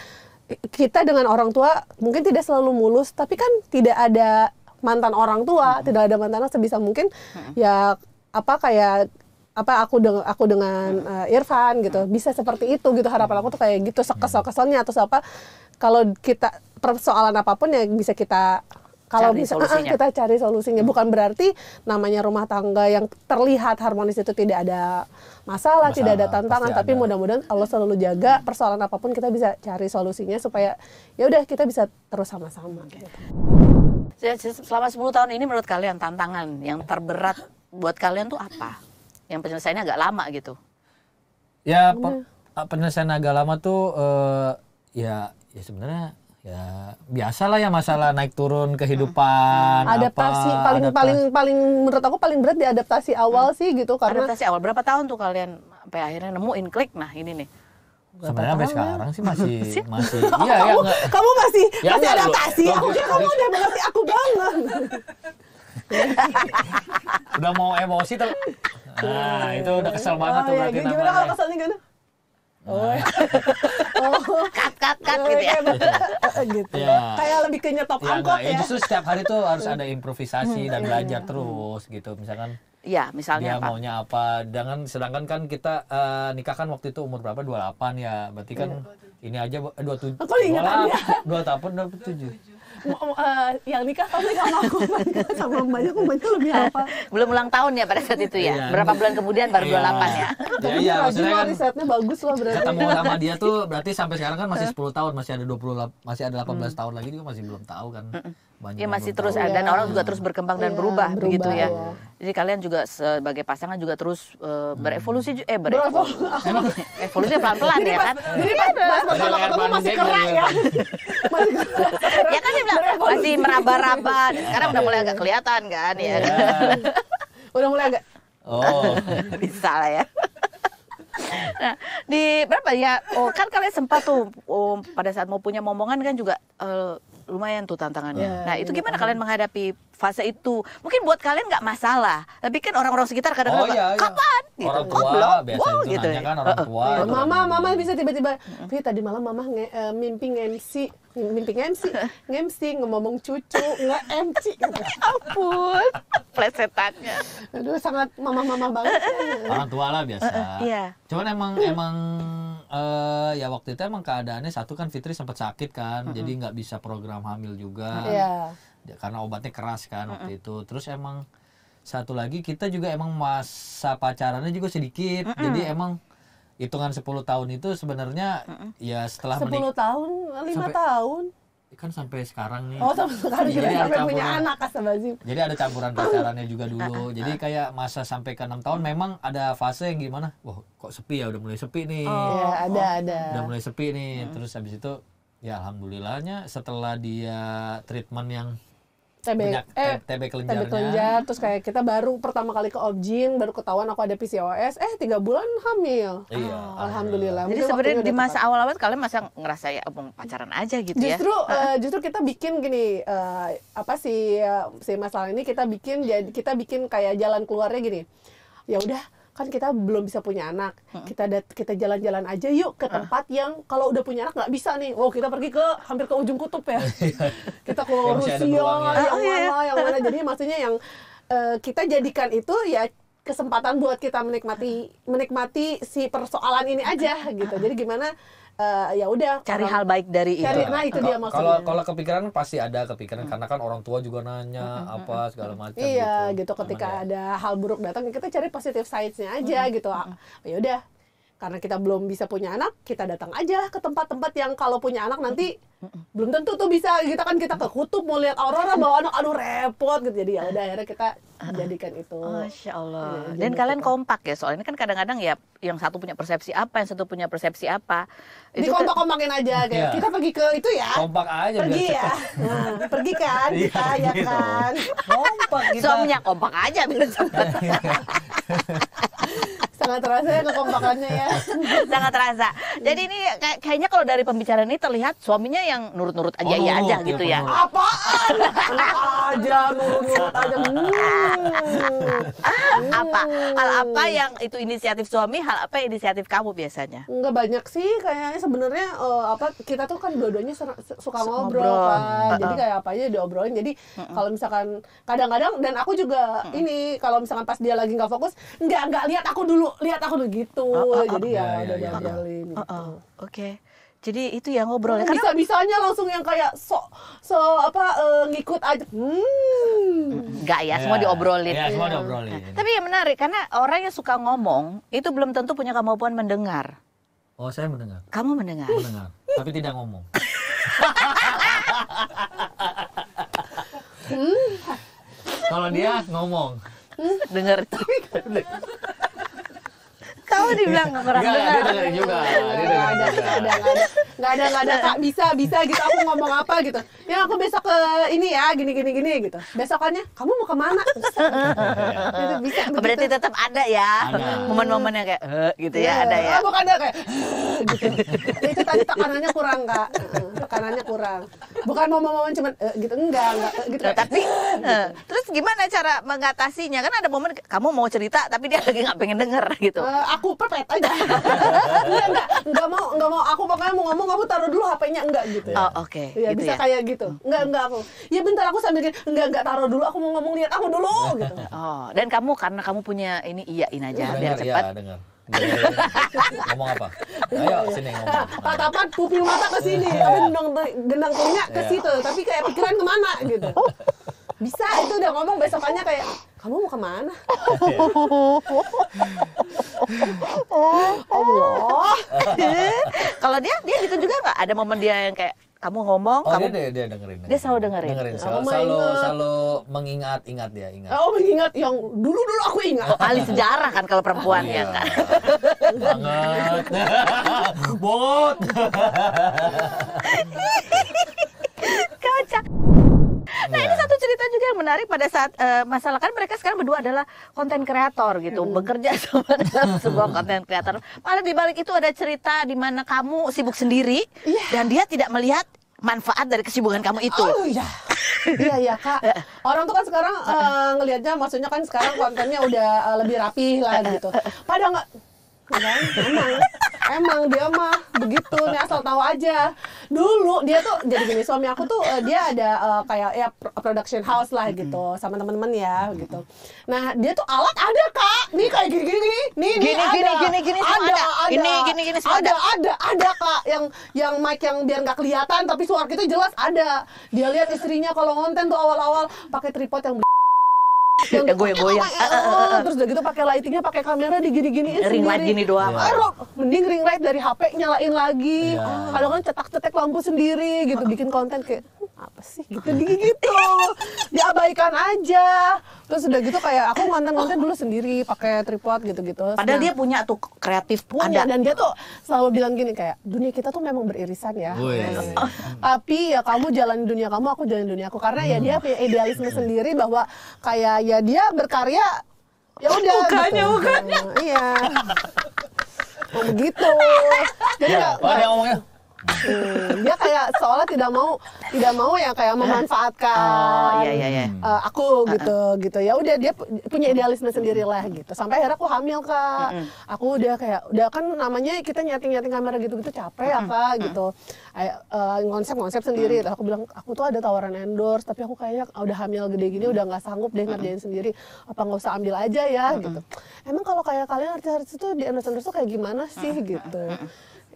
kita dengan orang tua mungkin tidak selalu mulus, tapi kan tidak ada mantan orang tua, tidak ada mantan sebisa mungkin ya aku dengan Irfan gitu bisa seperti itu gitu. Harapan aku tuh kayak gitu, kesel-keselnya atau apa, kalau kita persoalan apapun ya bisa kita kita cari solusinya. Bukan berarti namanya rumah tangga yang terlihat harmonis itu tidak ada masalah, tidak ada tantangan, tapi mudah-mudahan Allah selalu jaga persoalan apapun kita bisa cari solusinya supaya ya udah kita bisa terus sama-sama gitu. Selama 10 tahun ini menurut kalian tantangan yang terberat buat kalian tuh apa? Yang penyelesaiannya agak lama gitu. Ya penyelesaian agak lama tuh ya sebenarnya ya biasalah ya masalah naik turun kehidupan. Adaptasi paling menurut aku paling berat di adaptasi awal sih gitu, karena Adaptasi awal berapa tahun tuh kalian sampai akhirnya nemuin klik, nah ini nih. Sebenarnya sampai sekarang sih masih kamu masih Ya, enggak, adaptasi. Aku kira kamu udah mengerti aku banget. udah mau emosi tuh. Nah, itu udah kesel banget tuh berarti Gimana kalau namanya. keselnya gimana? Cut gitu ya. Gitu. Ya. Kayak lebih ke nyetop Ya, angkot enggak, ya. justru setiap hari tuh harus ada improvisasi dan belajar terus gitu. Misalkan Iya, dia misalnya apa? maunya apa. Sedangkan kan kita nikah kan waktu itu umur berapa? 28 ya. Berarti kan ini aja 27. Kok ingatannya? 2 tahun 27. yang nikah kamu nikah sama aku sama mbaknya lebih apa? Belum ulang tahun ya pada saat itu ya. Iya. Berapa bulan kemudian baru 28 ya. Ya, iya, Rajin maksudnya loh, kan risetnya bagus loh berarti. ketemu sama dia tuh berarti sampai sekarang kan masih 10 tahun, masih ada 18 tahun lagi juga masih belum tahu kan. Banyak Ya yang masih belum terus tahu. ada, dan orang juga terus berkembang dan Iya, berubah begitu berubah, ya. ya. Jadi kalian juga sebagai pasangan juga terus berevolusi evolusi pelan-pelan ya kan. Jadi pas pertama ketemu masih kerak ya. Masih kerak. Ya kan dia bilang masih meraba-raba. Sekarang udah mulai agak kelihatan kan ya. Udah mulai agak Oh. Bisa lah ya. Nah, di berapa ya? Oh, kan kalian sempat tuh pada saat mau punya momongan kan juga lumayan tuh tantangannya. Ya, Nah, itu gimana kalian menghadapi fase itu? Mungkin buat kalian nggak masalah, tapi kan orang-orang sekitar kadang-kadang iya. kapan? Gitu. Orang Oh, tua belum? biasa Wow, itu gitu nanya ya. kan orang tua. gitu. Mama bisa tiba-tiba, "Fi, tadi malam mama mimpi nge-MC, ngomong cucu, nge-MC." Ampun, plesetannya. Aduh, sangat mama-mama banget. Orang tua lah biasa. Iya. Cuman emang ya waktu itu emang keadaannya satu kan Fitri sempat sakit kan, jadi nggak bisa program hamil juga. Iya. Karena obatnya keras kan waktu itu. Terus emang satu lagi kita juga emang masa pacarannya juga sedikit. Jadi emang hitungan 10 tahun itu sebenarnya ya setelah 10 tahun, 5 Sampai- tahun. kan sampai sekarang nih. Oh, sekarang Jadi kita ada sampai punya campuran. anak, astagfirullahaladzim. Jadi ada campuran pacarannya juga dulu. Jadi kayak masa sampai ke 6 tahun memang ada fase yang gimana? Wah, kok sepi ya, udah mulai sepi nih. Iya, ada. Udah mulai sepi nih. Terus habis itu ya alhamdulillahnya setelah dia treatment yang TB TB TB kelenjarnya. kelenjar, terus kayak kita baru pertama kali ke objin, baru ketahuan aku ada PCOS, 3 bulan hamil. Iya. Alhamdulillah. Jadi Mungkin sebenarnya waktunya di udah masa tepat. awal-awal kalian masa ngerasa ya pacaran aja gitu ya. Justru kita bikin gini, si masalah ini kita bikin kayak jalan keluarnya gini. Ya udah, kan kita belum bisa punya anak, kita jalan-jalan aja yuk ke tempat yang kalau udah punya anak nggak bisa nih. Wow, kita pergi hampir ke ujung kutub ya. Kita ke Yang masih ada Rusia, beruangnya. yang mana. Jadi maksudnya yang kita jadikan itu ya kesempatan buat kita menikmati si persoalan ini aja gitu. Jadi gimana ya udah Cari hal baik dari itu. Nah itu dia maksudnya. Kalau kepikiran pasti ada kepikiran karena kan orang tua juga nanya apa segala macam Iya gitu, Cuman ketika ya, ada hal buruk datang kita cari positive sides-nya aja gitu. Ya udah, karena kita belum bisa punya anak, kita datang aja ke tempat-tempat yang kalau punya anak nanti belum tentu tuh bisa. Kita ke kutub mau lihat aurora bawa anak, aduh repot gitu. Jadi ya udah akhirnya kita jadikan itu. Masya Allah. Iya, Dan jadi kalian kita- kompak ya, soalnya kan kadang-kadang ya yang satu punya persepsi apa, yang satu punya persepsi apa. Itu kan- Dikompak-kompakin aja kayak Iya. kita pergi ke itu ya. kompak aja Pergi biar ya. cepet. Nah, pergi kan kita ya gitu. kan. Kompak kita. suaminya kompak aja biar cepet. Sangat terasa ya kekompakannya ya. Sangat terasa. Jadi ini kayaknya kalau dari pembicaraan ini terlihat suaminya yang nurut-nurut aja Oh, iya nurut, aja ya, gitu ya. nurut. Apaan? Enak aja, nurut-nurut aja. Apa hal apa yang itu inisiatif suami, hal apa inisiatif kamu biasanya? Nggak banyak sih kayaknya sebenarnya kita tuh kan dua-duanya suka ngobrol Ngobrol. kan. Jadi kayak apa aja diobrolin. Jadi kalau misalkan kadang-kadang, dan aku juga ini kalau misalkan pas dia lagi nggak fokus, nggak lihat aku dulu gitu. Jadi ya udah Iya. diobrolin gitu. Oke. Jadi itu ya ngobrol ya. Karena Bisa-bisanya langsung yang kayak ngikut aja. enggak ya, semua diobrolin. Iya, semua diobrolin. Tapi yang menarik karena orang yang suka ngomong itu belum tentu punya kemampuan mendengar. Oh, saya mendengar. Kamu mendengar. Mendengar, tapi tidak ngomong. Kalau dia ngomong. Dengar. Kamu dibilang kurang Enggak, dengar. dia dengerin juga. Dia dengerin juga. Nggak ada Kak, bisa gitu aku ngomong apa gitu. Ya aku besok ke ini ya, gini gitu. Besokannya kamu mau kemana? Gitu, bisa begitu. Berarti tetap ada ya Ada. momen-momennya kayak gitu ya, ada ya. Bukan ada kayak gitu. Itu tadi tekanannya kurang Kak. Tekanannya kurang. Bukan momen-momen cuman gitu, enggak gitu. Nah, tapi terus gimana cara mengatasinya? Kan ada momen kamu mau cerita tapi dia lagi nggak pengen denger gitu. Aku pepet aja. Enggak mau aku pokoknya mau ngomong kamu taruh dulu HP-nya enggak gitu ya. Oh, oke. Iya, Gitu bisa ya. kayak gitu. Enggak aku. Ya bentar aku sambil gini, enggak taruh dulu, aku mau ngomong, lihat aku dulu gitu. Oh, dan kamu karena kamu punya ini iyain aja biar Dengar, cepat. iya, dengar. Ngomong apa? Ayo sini ngomong. Tatapan pupil mata ke sini, gendang telinga ke situ, tapi kayak pikiran kemana gitu. Bisa itu udah ngomong besokannya kayak kamu mau kemana? Allah. Kalau dia gitu juga nggak ada momen dia yang kayak kamu ngomong, kamu dia dengerin. dia selalu dengerin. Selalu mengingat dia, ingat. Oh mengingat yang dulu aku ingat. Ahli sejarah kan kalau perempuan ya kan. Banget. Bot. Kocak. Nah ini satu cerita juga yang menarik pada saat masalah kan mereka sekarang berdua adalah konten kreator gitu, bekerja sama dalam sebuah konten kreator. Malah di balik itu ada cerita di mana kamu sibuk sendiri dan dia tidak melihat manfaat dari kesibukan kamu itu. Oh iya. Iya Kak. Orang tuh kan sekarang ngelihatnya, maksudnya kan sekarang kontennya udah lebih rapi lah gitu. Padahal nggak. Emang dia mah begitu nih, asal tahu aja. Dulu dia tuh jadi gini, suami aku tuh dia ada kayak ya production house lah gitu sama teman-teman ya gitu. Nah dia tuh alat ada Kak, nih kayak gini Gini semua ada Kak, yang mic yang biar nggak kelihatan tapi suara kita jelas ada. Dia lihat istrinya kalau ngonten tuh awal-awal pakai tripod yang goyang-goyang. Terus udah gitu pakai lightingnya pakai kamera digini-giniin Ring light gini doang. Mending ring light dari HP nyalain lagi. Kalau kan cetak-cetek lampu sendiri gitu, bikin konten kayak apa sih gitu. Diabaikan aja. Terus udah gitu kayak aku konten dulu sendiri pakai tripod gitu-gitu. Padahal dia punya tuh kreatif punya, dan dia tuh selalu bilang gini kayak dunia kita tuh memang beririsan ya. Tapi ya kamu jalan dunia kamu, aku jalan dunia aku, karena ya dia punya idealisme sendiri bahwa kayak ya dia berkarya ya udah mukanya. Iya. Oh, begitu. Jadi Dia ngomongnya. Dia kayak seolah tidak mau ya kayak memanfaatkan aku gitu ya udah dia punya idealisme sendiri lah gitu, sampai akhirnya aku hamil Kak. Aku udah kan namanya kita nyeting kamera gitu capek ya Kak gitu, konsep sendiri. Aku bilang aku tuh ada tawaran endorse tapi aku kayaknya udah hamil gede gini udah nggak sanggup deh ngerjain sendiri, apa nggak usah ambil aja ya gitu. Emang kalau kayak kalian artis itu di endorse tuh kayak gimana sih gitu.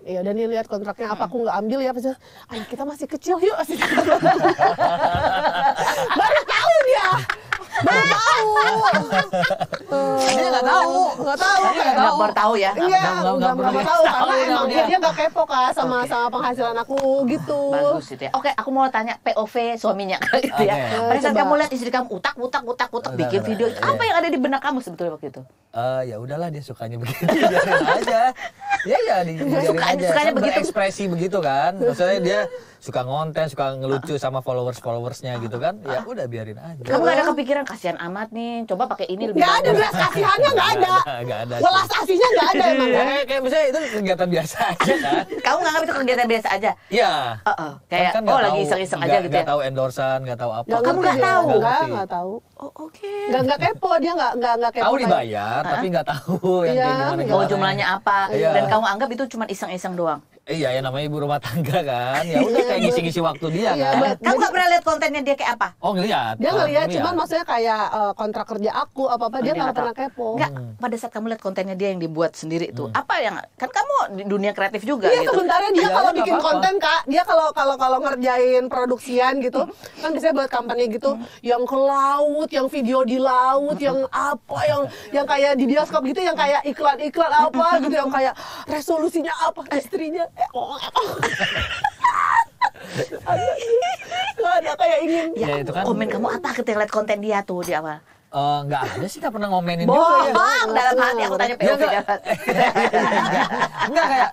Iya, dan lihat kontraknya apa aku nggak ambil ya, pas anak kita masih kecil yuk. Baru tahu dia. Dia nggak tahu. Baru tahu ya. Nggak tahu karena emang dia nggak kepo Kak sama penghasilan aku gitu. Bagus itu ya. Oke, aku mau tanya POV suaminya gitu ya. Pada saat kamu lihat istri kamu utak bikin video, apa yang ada di benak kamu sebetulnya waktu itu? Ya udahlah, dia sukanya begitu, biarin aja. Dibiarin aja. Sukanya begitu. Berekspresi begitu kan. Maksudnya dia suka ngonten, suka ngelucu sama followersnya gitu kan. Ya udah biarin aja. Kamu nggak ada kepikiran kasihan amat nih, coba pakai ini lebih. Nggak ada, belas kasihannya nggak ada. Welas asihnya nggak ada emang. Kayak misalnya itu kegiatan biasa aja kan. Kamu nganggap itu kegiatan biasa aja? Iya. Kayak lagi iseng-iseng aja gitu ya. Nggak tahu endorsan, nggak tahu apa. Kamu nggak tahu? Nggak tahu. Oh oke. Nggak kepo, dia nggak kepo. Tahu dibayar tapi nggak tahu yang kayak gimana. Jumlahnya apa? Dan kamu anggap itu cuma iseng-iseng doang? Iya, ya namanya ibu rumah tangga kan. Ya udah kayak ngisi-ngisi waktu dia kan. Kamu nggak pernah lihat kontennya dia kayak apa? Oh ngeliat. Dia ngeliat, cuman maksudnya kayak kontrak kerja aku apa dia nggak pernah kepo. Nggak, pada saat kamu lihat kontennya dia yang dibuat sendiri itu, apa yang kan kamu di dunia kreatif juga iya, gitu. Sebenarnya dia kalau bikin konten Kak, dia kalau ngerjain produksian gitu, kan biasanya buat company gitu, yang ke laut, yang video di laut, yang apa, yang kayak di bioskop gitu, yang kayak iklan apa gitu, yang kayak resolusinya apa, istrinya ada kayak ingin. Ya, itu kan komen kamu apa ketika lihat konten dia tuh di awal? Nggak ada sih, nggak pernah ngomenin juga ya. Bohong dalam hati aku tanya POV Enggak kayak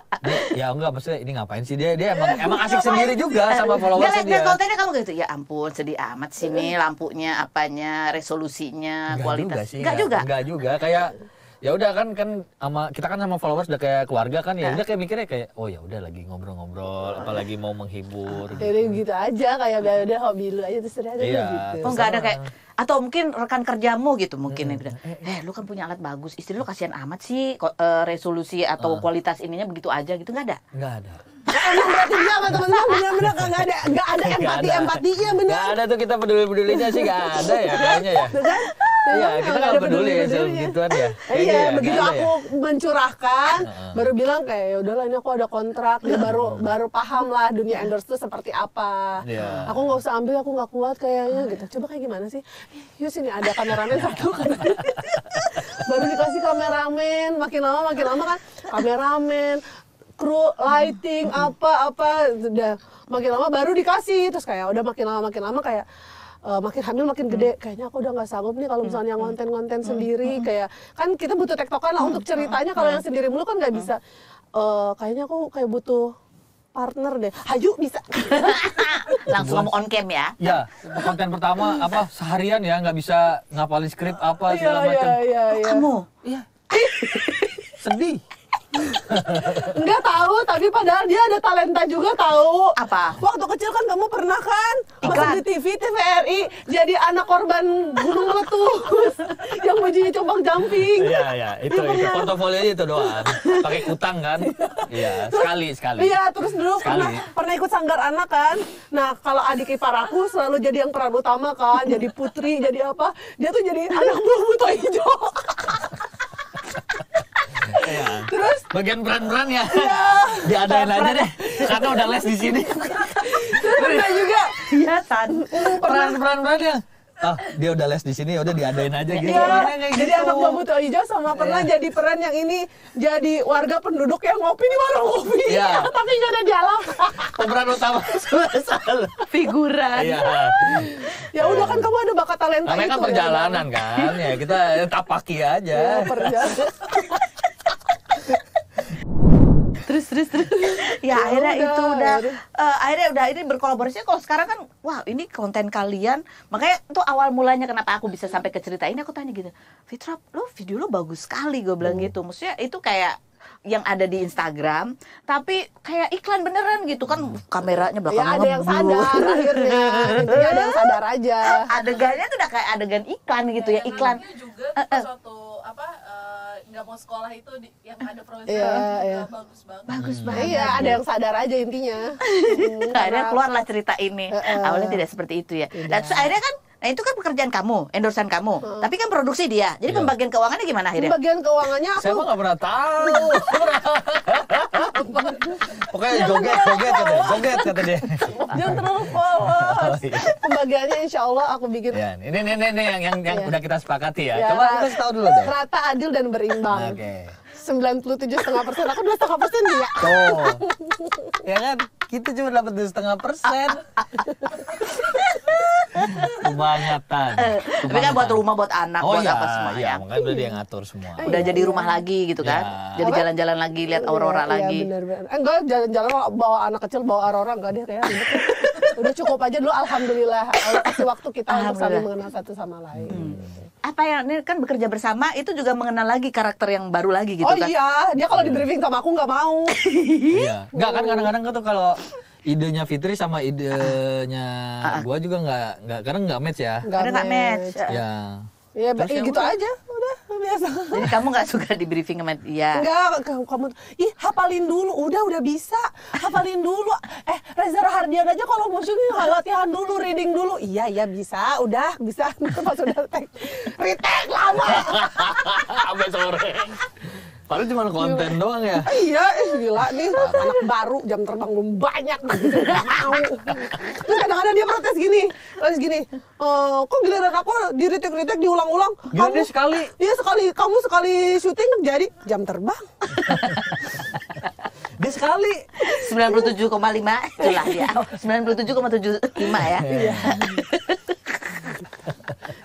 ya enggak, maksudnya ini ngapain sih dia emang asik sendiri juga sama followersnya dia. Lihat kontennya kamu gitu, ya ampun sedih amat sih nih lampunya apanya resolusinya kualitas. Enggak juga kayak ya udah kan sama kita kan sama followers udah kayak keluarga kan, ya udah kayak mikirnya kayak oh ya udah lagi ngobrol-ngobrol, apalagi mau menghibur jadi gitu aja, kayak udah hobi lu aja terserah aja gitu. Oh enggak ada kayak, atau mungkin rekan kerjamu gitu mungkin yang bilang, lu kan punya alat bagus, istri lu kasihan amat sih resolusi atau kualitas ininya begitu aja gitu, nggak ada? Nggak ada. Emang berarti dia sama temen-temen bener-bener nggak ada empatinya bener. Nggak ada tuh, kita peduli-pedulinya sih nggak ada ya kayaknya ya. Iya, kita nggak peduli ya soal gituan ya. Iya, begitu aku mencurahkan, baru bilang kayak ya udahlah ini aku ada kontrak, dia baru paham lah dunia endorse itu seperti apa. Iya. Aku nggak usah ambil, aku nggak kuat kayaknya gitu. Coba kayak gimana sih? Yuk sini ada kameramen satu kan. Baru dikasih kameramen, makin lama kan kameramen, kru, lighting, apa udah makin lama baru dikasih, terus kayak udah makin lama kayak makin hamil makin gede, kayaknya aku udah nggak sanggup nih kalau misalnya konten sendiri, kayak kan kita butuh tektokan lah untuk ceritanya, kalau yang sendiri mulu kan nggak bisa. Kayaknya aku kayak butuh partner deh. Hayu bisa. Langsung kamu on cam ya. Ya, konten pertama apa seharian ya nggak bisa ngapalin skrip apa segala macam. Iya. Kamu? Iya. Sedih. Nggak tahu, tapi padahal dia ada talenta juga tahu. Apa? Waktu kecil kan kamu pernah kan masuk Iklan. di TV, TVRI jadi anak korban gunung meletus yang bajunya combang jumping. Iya, itu portofolionya itu doang. Pakai kutang kan? Iya, sekali. Iya, terus dulu Sekali. pernah ikut sanggar anak kan. Nah, kalau adik ipar aku selalu jadi yang peran utama kan, jadi putri, jadi apa? Dia tuh jadi anak buah buto hijau. Iya. Terus Bagian peran-peran ya. Diadain aja deh. Karena udah les di sini. pernah juga Iya, Tan. Peran-peran ya. Dia udah les di sini, udah diadain aja gitu. Iya, Kayak jadi gitu. anak buah buto hijau sama pernah jadi peran yang ini jadi warga penduduk yang ngopi di warung kopi. Iya. Tapi nggak ada dialog. Pemeran utama salah. Figuran. Iya. Ya udah kan kamu ada bakat talenta Namanya itu. kan perjalanan kan. Ya kita tapaki aja. Ya, perjalanan. Terus. Ya, akhirnya itu udah akhirnya udah ini berkolaborasi. Kalau sekarang kan wah, ini konten kalian. Makanya itu awal mulanya kenapa aku bisa sampai ke cerita ini, aku tanya gitu. Fitra, lo video lo bagus sekali, gue bilang gitu. Maksudnya itu kayak yang ada di Instagram, tapi kayak iklan beneran gitu kan, kameranya Ya belakangnya ada yang sadar akhirnya. Intinya ada yang sadar aja. Adegannya tuh udah kayak adegan iklan gitu ya, iklan. Namanya juga kita suatu nggak mau sekolah itu yang ada produser Iya. bagus banget. Bagus banget. Iya, ada yang sadar aja intinya. Akhirnya keluarlah cerita ini. Awalnya tidak seperti itu ya. Dan terus akhirnya kan, nah itu kan pekerjaan kamu, endorsan kamu. Tapi kan produksi dia. Jadi pembagian keuangannya gimana akhirnya? Bagian keuangannya Saya aku mah nggak pernah tahu. Pokoknya joget kata dia. jangan terlalu polos. Pembagiannya insya Allah aku bikin Ya, ini yang udah kita sepakati ya. Ya. Coba kita tahu dulu deh. rata, adil dan berimbang. Oke. 97,5%, aku 2,5% dia. Tuh. Ya kan? Kita cuma dapat 2,5%. Kebanyakan. Tapi kan buat rumah, buat anak, Oh buat iya, apa semua iya, ya. makanya udah dia ngatur semua. Udah jadi rumah lagi gitu kan. Ya. Jadi Apa? jalan-jalan lagi, lihat aurora Iya, lagi. benar-benar. Enggak, jalan-jalan bawa anak kecil, bawa aurora enggak deh kayak ribet. Udah cukup aja dulu, alhamdulillah. Allah kasih waktu kita untuk saling Alhamdulillah. mengenal satu sama lain. Apa yang ini kan bekerja bersama itu juga mengenal lagi karakter yang baru lagi gitu Oh kan. iya, dia kalau di briefing sama aku nggak mau. Iya. Enggak kan kadang-kadang tuh kalau idenya Fitri sama idenya gua juga nggak kadang nggak match ya. Karena nggak match. Ya. Ya, Terus ya gitu udah. aja, udah biasa. Jadi kamu nggak suka di briefing sama dia. Enggak, kamu hafalin dulu, udah bisa. Hafalin dulu. Reza Rahardian aja kalau mau syuting latihan dulu, reading dulu. Iya, bisa, udah, bisa. Pas udah retake lama. Sampai sore. Padahal cuma konten doang ya. Iya, gila nih, anak baru jam terbang belum banyak gitu, nggak mau. Terus kadang-kadang dia protes gini, kok giliran aku di retake diulang-ulang. Gila dia sekali. Iya kamu sekali syuting jadi jam terbang. Dia sekali. 97,5 itulah dia. 97,75 ya. Iya.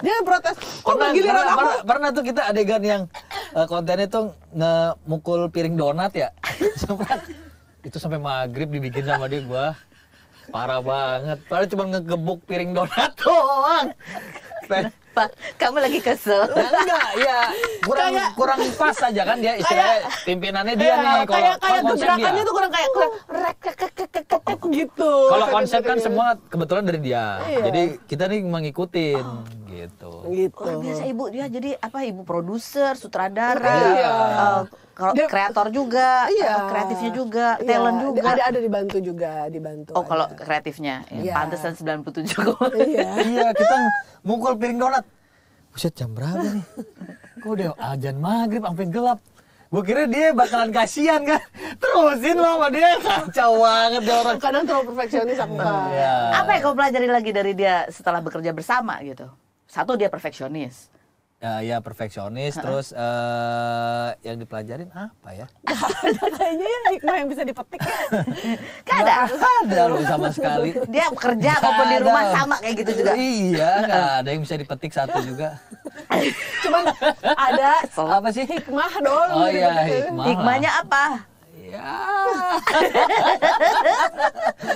Dia protes, kok giliran aku. Pernah tuh kita adegan yang kontennya tuh ngemukul piring donat ya. Itu sampai maghrib dibikin sama dia, gua parah banget. Padahal cuma ngegebuk piring donat doang. Pak, kamu lagi kesel. Ya enggak, ya kurang pas aja kan dia istilahnya pimpinannya dia nih kayak konsep gebrakannya dia. tuh kurang gitu. Kalau konsep kan semua kebetulan dari dia. Iya. Jadi kita nih mengikutin gitu. Luar biasa ibu dia, jadi apa, ibu produser, sutradara, Iya. kalau Dia- kreator juga, Iya. kreatifnya juga, Iya, talent juga. Ada dibantu juga, dibantu. Oh, kalau ada. kreatifnya, Iya. pantesan 97. Iya. Iya, kita mukul piring donat. buset jam berapa nih? Kok udah azan maghrib sampai gelap. Gue kira dia bakalan kasihan kan. Terusin lo sama dia, kacau banget dia orang. Kadang terlalu perfeksionis aku kan. Iya. Apa yang kau pelajari lagi dari dia setelah bekerja bersama gitu? Satu, dia perfeksionis. Ya perfeksionis, terus yang dipelajarin apa ya? Kayaknya ya hikmah yang bisa dipetik. Kan ada. Ada loh sama sekali. Dia kerja maupun di rumah sama kayak gitu juga. Iya, nggak ada yang bisa dipetik satu juga. Cuman ada Apa sih? hikmah dong. Oh yang iya, dipetik. hikmah. Hikmahnya apa? Ya.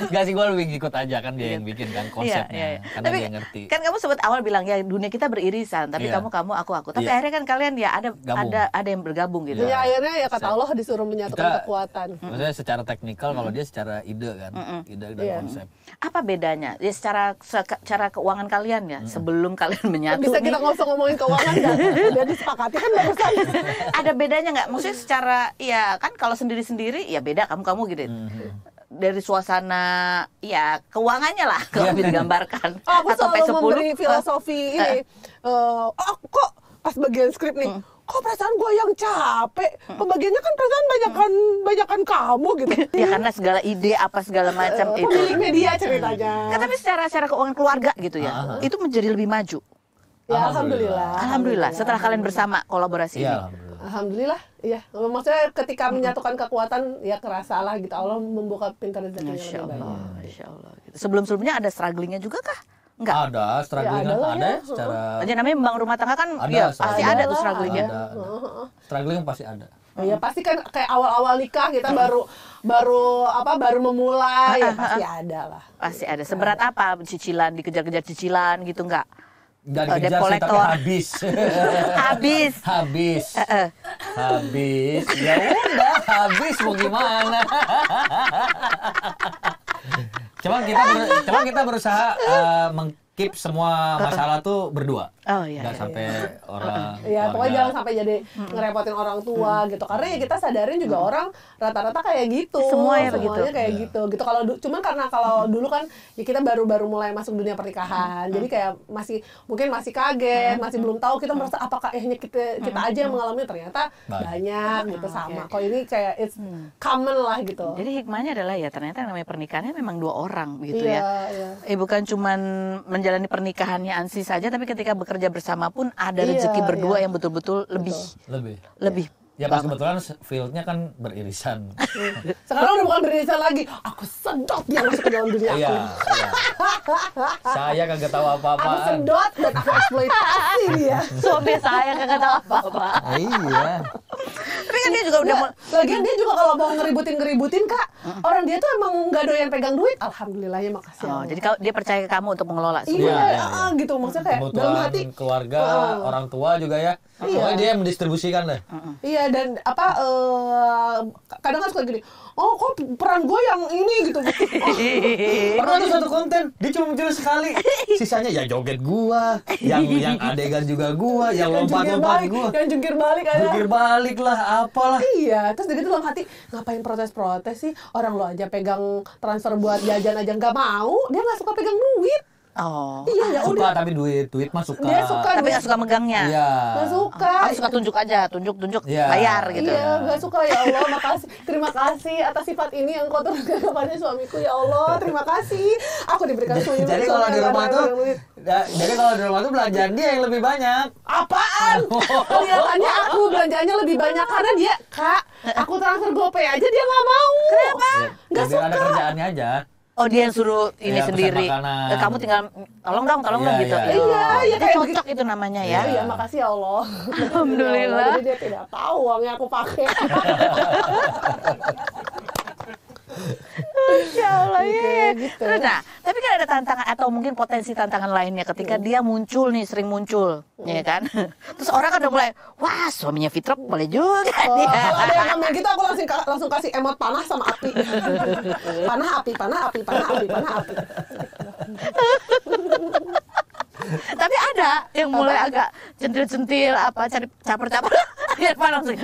Gak sih, gue lebih ngikut aja kan dia yang bikin kan konsepnya. Karena Tapi dia ngerti. kan kamu sempat awal bilang ya dunia kita beririsan, tapi Iya. kamu aku. Tapi Iya. akhirnya kan kalian ya Gabung. ada yang bergabung gitu. Ya akhirnya ya kata Allah disuruh menyatukan kekuatan. Maksudnya secara teknikal, kalau dia secara ide kan, ide dan Iya. konsep. Apa bedanya? Ya secara keuangan kalian ya sebelum kalian menyatu Bisa nih, kita nggak usah ngomongin keuangan kan? Udah disepakati kan barusan. ada bedanya nggak? Maksudnya secara ya kan kalau sendiri-sendiri ya beda kamu gitu. Dari suasana ya keuangannya lah kalau digambarkan Aku atau selalu memberi 10 filosofi ini. Kok pas bagian skrip nih, kok perasaan gue yang capek? Pembagiannya kan perasaan banyakan kamu gitu. ya karena segala ide apa segala macam itu. Pemilik media ceritanya. Kan, tapi secara keuangan keluarga gitu ya, itu menjadi lebih maju. Ya alhamdulillah. Alhamdulillah. Setelah kalian bersama kolaborasi ini. Iya, alhamdulillah. Alhamdulillah, iya. Maksudnya ketika menyatukan kekuatan, ya kerasa lah gitu. Allah membuka pintu rezeki yang Masya lebih Allah, banyak. Masya Allah. Gitu. Sebelum-sebelumnya ada strugglingnya juga kah? Enggak. Ada struggling Ya, kan, ada lah ada ya. secara Aja namanya membangun rumah tangga kan, Ada, ya pasti struggling. ada tuh lah, strugglingnya. ada. Struggling pasti ada. Ya pasti kan kayak awal-awal nikah kita baru memulai, ya pasti ada lah. Pasti ada. Seberat apa cicilan, dikejar-kejar cicilan gitu enggak? Nggak Debt dikejar sih, tapi collector. habis. Habis. habis. Habis. Ya udah, habis mau gimana? Cuman kita berusaha meng-keep semua masalah tuh berdua. Oh iya. Nggak sampai orang Ya pokoknya keluarga. jangan sampai jadi ngerepotin orang tua gitu. Karena ya kita sadarin juga orang rata-rata kayak gitu. Semuanya Semuanya begitu. kayak gitu. Gitu kalau cuman karena kalau dulu kan ya kita baru mulai masuk dunia pernikahan. Jadi kayak mungkin masih kaget, masih belum tahu, kita merasa apakah hanya kita aja yang mengalami, ternyata banyak gitu sama. Kalau ini kayak it's common lah gitu. Jadi hikmahnya adalah ya ternyata yang namanya pernikahannya memang dua orang gitu ya. Iya. Bukan cuman menjalani pernikahannya Ansi saja, tapi ketika bekerja bersama pun ada Iya, rezeki berdua iya. yang betul-betul lebih Lebih. Ya pas kebetulan fieldnya kan beririsan. Sekarang udah bukan beririsan lagi. Aku sedot dia masuk ke dalam dunia aku. Iya. Saya kagak tahu Aku apa-apaan. sedot dan aku eksploitasi dia. suami saya kagak tahu apa-apa. Iya. Tapi kan dia juga udah Lagian dia juga kalau mau ngeributin Kak, orang dia tuh emang nggak doyan pegang duit. Alhamdulillah ya, makasih. Oh, Allah. jadi dia percaya ke kamu untuk mengelola semua. Iya, Iya. gitu maksudnya kayak dalam Kebutuhan hati. keluarga, orang tua juga ya. Pokoknya dia yang mendistribusikan deh. Iya, dan kadang kan suka gini, oh kok peran gue yang ini gitu. Pernah tuh satu konten, dia cuma muncul sekali. Sisanya ya joget gua, yang adegan juga gua, yang lompat-lompat gua. Yang jungkir balik ada. Jungkir balik lah, apalah. Iya, terus gitu dalam hati, ngapain protes-protes sih? Orang lo aja pegang transfer buat jajan aja nggak mau, dia nggak suka pegang duit. Oh. Iya, ya Suka udah. tapi duit mah suka. Dia suka Tapi nggak suka megangnya. Iya. Nggak suka. Aku suka tunjuk aja, tunjuk, Iya. bayar gitu. Iya, nggak suka, ya Allah, makasih. Terima kasih atas sifat ini yang kau turunkan kepada suamiku, ya Allah. Terima kasih. Aku diberikan suami. Jadi kalau di rumah tuh, jadi kalau di rumah tuh belanjaan dia yang lebih banyak. apaan? Kelihatannya aku belanjanya lebih banyak karena dia, Kak, aku transfer GoPay aja dia nggak mau. Kenapa? Nggak Biar ada suka. kerjaannya aja. Oh, dia yang suruh ini Iya, pesan sendiri. makanan. Kamu tinggal tolong dong Iya, gitu. iya. Iya, iya, Itu kayak cocok itu namanya ya. Iya, makasih ya Allah. Alhamdulillah. Jadi dia tidak tahu uangnya aku pakai. Ya Allah, ya. Gitu. Nah, tapi kan ada tantangan atau mungkin potensi tantangan lainnya ketika dia muncul nih, sering muncul, ya kan? Terus orang kan udah mulai, wah suaminya Fitrop boleh juga Oh, nih. kalau ada yang ngomong gitu aku langsung kasih emot panah sama api. Panah api, panah api, panah api, panah api. Tapi ada yang mulai agak centil-centil, apa cari caper-caper, biar langsung.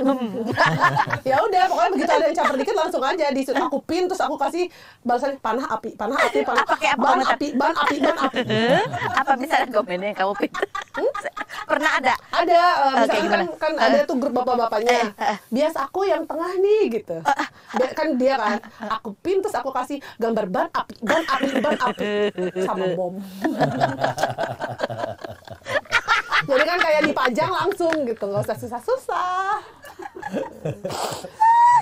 Ya udah, pokoknya begitu ada yang caper dikit langsung aja di situ aku pin, terus aku kasih balasan panah api, panah api, panah Pakai apa ban komentar? api, ban api, ban api. Apa misalnya komennya yang kamu pintar? Pernah ada? Ada, misalkan gimana? kan ada tuh grup bapak-bapaknya. Bias aku yang tengah nih gitu. Kan dia kan, aku pin terus aku kasih gambar ban api sama bom. Jadi kan kayak dipajang langsung gitu, nggak usah susah-susah.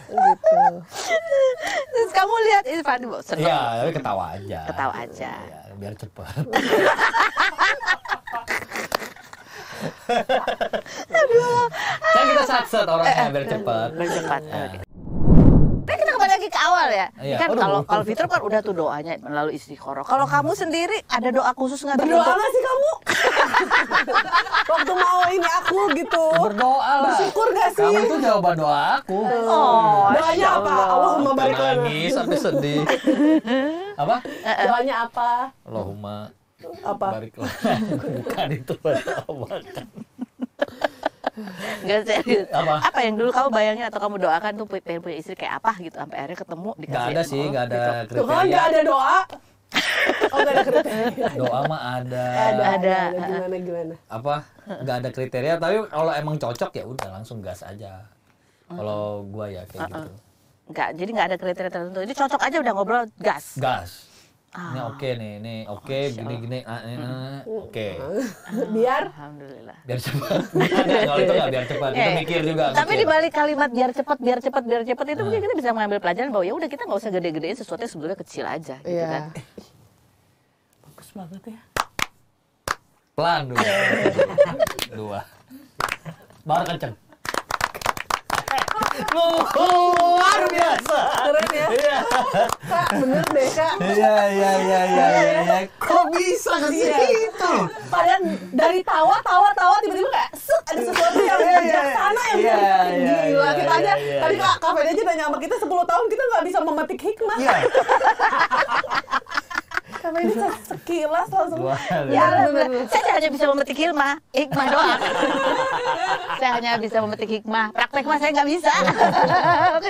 Gitu. Terus kamu lihat Irfan, seneng. Iya, tapi ketawa aja. Ketawa aja. Ya, biar cepet. Kan kita satset orangnya biar cepet. Bercepat. Nah, kita kembali lagi ke awal ya. Iya. Kan Aduh. kalau Fitro kan udah tuh doanya melalui istiqoroh. Kalau kamu sendiri ada doa khusus nggak? Berdoa nggak sih kamu? Waktu mau ini aku gitu. Berdoa lah. Bersyukur gak sih? Kamu itu jawaban doa aku. Oh, Doanya apa? Allahumma barik lana. Nangis sampai sedih. Apa? Doanya apa? Allahumma Apa? barik lana. Bukan itu berdoa kan. Nggak serius. Apa? Yang dulu kamu bayangin atau kamu doakan tuh pengen punya istri kayak apa gitu sampai akhirnya ketemu dikasih. Gak ada sih, gak ada Tuh kan nggak kriteria. ada doa. Oh nggak ada kriteria. Doa mah ada. Ada. Gimana? Apa? Gak ada kriteria, tapi kalau emang cocok ya udah langsung gas aja. Kalau gua ya kayak gitu. Enggak, jadi nggak ada kriteria tertentu. Ini cocok aja udah ngobrol gas. Gas. Ini oke nih, ini oke, gini-gini, oke. Biar Alhamdulillah. Biar cepat. Kalau itu nggak biar cepat, kita mikir juga. Tapi mikir. di balik kalimat biar cepat itu mungkin kita bisa mengambil pelajaran bahwa ya udah kita nggak usah gede-gedein sesuatu yang sebetulnya kecil aja gitu Iya. kan. Bagus banget ya. Pelan dulu. Dua. Baru kenceng. Luar biasa. Keren ya. Iya. Kak, bener deh Kak. Iya. Kok bisa ke situ? Padahal dari tawa tiba-tiba kayak set ada sesuatu yang bijaksana yang Iya, gila. iya, Kita aja iya, tadi iya. Kak Kak aja nanya sama kita 10 tahun kita nggak bisa memetik hikmah. Iya. Kak ini sekilas langsung. Wah, Ya, bener. saya hanya bisa memetik hikmah doang. Saya hanya bisa memetik hikmah, praktek mah saya nggak bisa.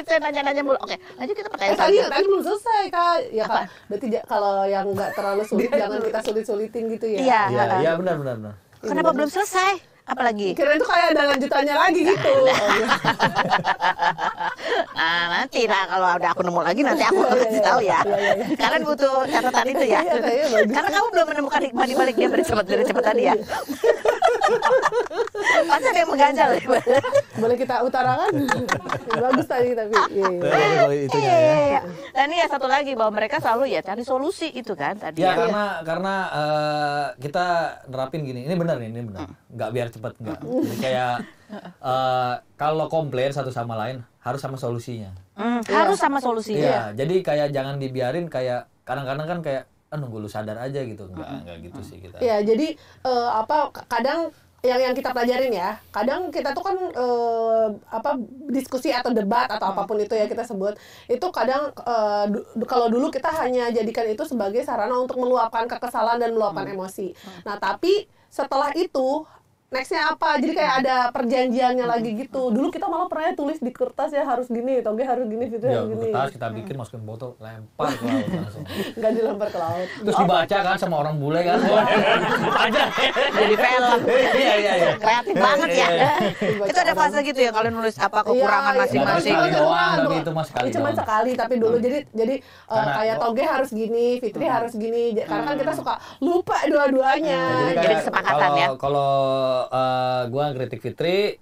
Saya nanya-nanya mulu. Oke, lanjut kita pertanyaan Tadi selanjutnya. belum selesai Kak. Ya Apa? Kak, berarti kalau yang nggak terlalu sulit jangan kita sulit-sulitin gitu ya. Iya. Iya, benar. Kenapa belum selesai? Apalagi? Kirain tuh kayak ada lanjutannya lagi gitu. Nah, nanti lah kalau udah aku nemu lagi nanti aku kasih tahu ya. Kalian butuh catatan itu ya. Iya, kayaknya bagus. Karena kamu belum menemukan hikmah di balik dia bercepat tadi ya. Pasti ada yang mengganjal ya. Boleh kita utarakan? Bagus tadi tapi. Iya. Kalau itunya ya. Iya. Dan ini ya satu lagi bahwa mereka selalu ya cari solusi itu kan tadi. Ya karena kita nerapin gini, ini benar. Nggak biar cepat nggak. Jadi kayak kalau komplain satu sama lain harus sama solusinya. Harus sama solusinya. Iya, jadi kayak jangan dibiarin kayak kadang-kadang kan kayak nunggu lu sadar aja gitu. Enggak gitu sih kita. Ya, jadi kadang yang kita pelajarin ya, kadang kita tuh kan diskusi atau debat atau apapun itu ya kita sebut, itu kadang kalau dulu kita hanya jadikan itu sebagai sarana untuk meluapkan kekesalan dan meluapkan emosi. Nah, tapi setelah itu nextnya apa? Jadi kayak ada perjanjiannya lagi gitu. Dulu kita malah pernah tulis di kertas ya harus gini, toge harus gini, gitu Ya, harus gini. kertas kita bikin masukin botol, lempar ke laut langsung. Nggak dilempar ke laut. Terus dibaca kan sama orang bule kan. Aja. Jadi film. Iya. Kreatif banget ya. Iya. Itu ada fase gitu ya kalian nulis apa kekurangan Iya, masing-masing. Sekali doang, tapi itu mah sekali Cuma doang. sekali, tapi dulu jadi Karena- kayak toge harus gini, Fitri harus gini. Karena kan kita suka lupa dua-duanya. Jadi kesepakatan ya. Kalau gua kritik Fitri,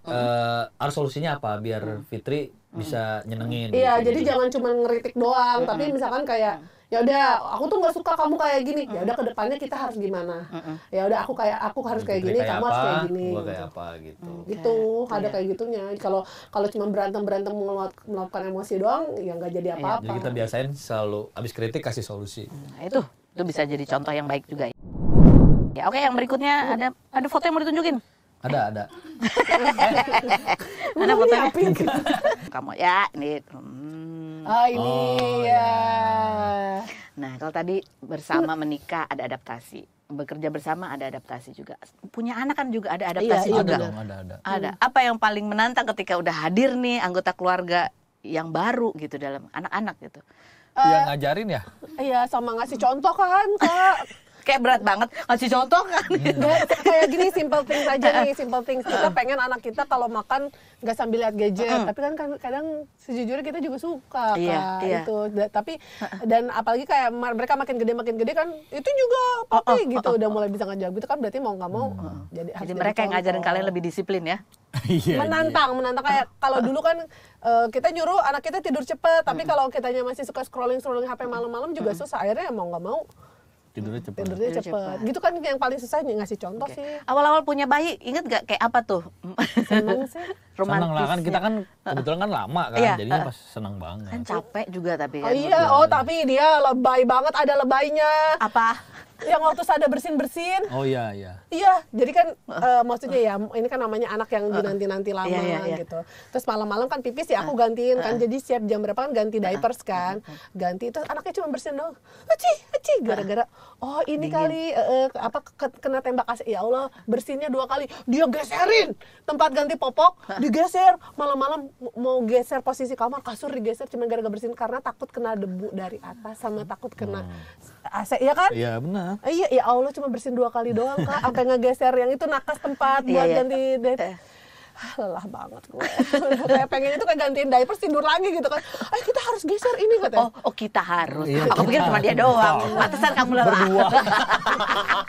harus solusinya apa biar Fitri bisa nyenengin. Iya, gitu. jadi jangan cuma ngeritik doang, tapi misalkan kayak ya udah aku tuh nggak suka kamu kayak gini. Ya udah kedepannya kita harus gimana? Ya udah aku harus kayak Fitri gini, kamu harus kayak gini. Gua kayak apa gitu. Gitu, ada kayak gitunya. Kalau cuma berantem melakukan emosi doang, ya nggak jadi apa-apa. Jadi kita biasain selalu abis kritik kasih solusi. Nah, itu bisa jadi contoh yang baik juga. Ya, oke, yang berikutnya ada foto yang mau ditunjukin. Ada. Mana fotonya? Kamu ya ini. Ah ini ya. Nah, kalau tadi bersama menikah ada adaptasi, bekerja bersama ada adaptasi juga. Punya anak kan juga ada adaptasi Iya, juga. Ada dong, ada. Ada. Apa yang paling menantang ketika udah hadir nih anggota keluarga yang baru gitu dalam anak-anak gitu? Yang ngajarin ya? Iya, sama ngasih contoh kan, Kak. Kayak berat banget ngasih contoh kan. Kayak gini, simple things aja nih, simple things. Kita pengen anak kita kalau makan nggak sambil lihat gadget, tapi kan kadang sejujurnya kita juga suka Iya. itu. Tapi dan apalagi kayak mereka makin gede kan itu juga papi gitu udah mulai bisa ngejawab gitu kan, berarti mau nggak mau jadi mereka yang ngajarin kalian lebih disiplin ya. menantang kayak kalau dulu kan kita nyuruh anak kita tidur cepet, tapi kalau kitanya masih suka scrolling HP malam-malam juga susah, akhirnya mau nggak mau Tidurnya cepet. cepet. Gitu kan yang paling susah ngasih contoh sih. Awal-awal punya bayi, inget gak kayak apa tuh? Seneng sih. Senang lah kan, kita kan kebetulan kan lama kan, Iya, jadinya pas senang banget. Kan capek juga tapi Oh kan. iya, tapi dia lebay banget, ada lebaynya. Apa? Yang waktu saya ada bersin-bersin. Oh iya. Iya, jadi kan maksudnya ya ini kan namanya anak yang dinanti-nanti lama Iya. gitu. Terus malam-malam kan pipis ya aku gantiin kan, jadi siap jam berapa kan ganti diapers kan. Ganti terus anaknya cuma bersin doang. Aci gara-gara oh ini kali kena tembak AC. Ya Allah, bersinnya 2 kali. Dia geserin tempat ganti popok, digeser. Malam-malam mau geser posisi kamar, kasur digeser cuma gara-gara bersin karena takut kena debu dari atas sama takut kena AC ya kan? Iya benar. Iya, ya Allah cuma bersin 2 kali doang Kak, sampai ngegeser yang itu nakas tempat buat ganti diaper. Lelah banget gue. Kayak pengen itu kayak gantiin diaper tidur lagi gitu kan. Ayo kita harus geser ini katanya. Oh kita harus. Iya, Aku pikir cuma dia doang. Pantesan kamu lelah. Berdua.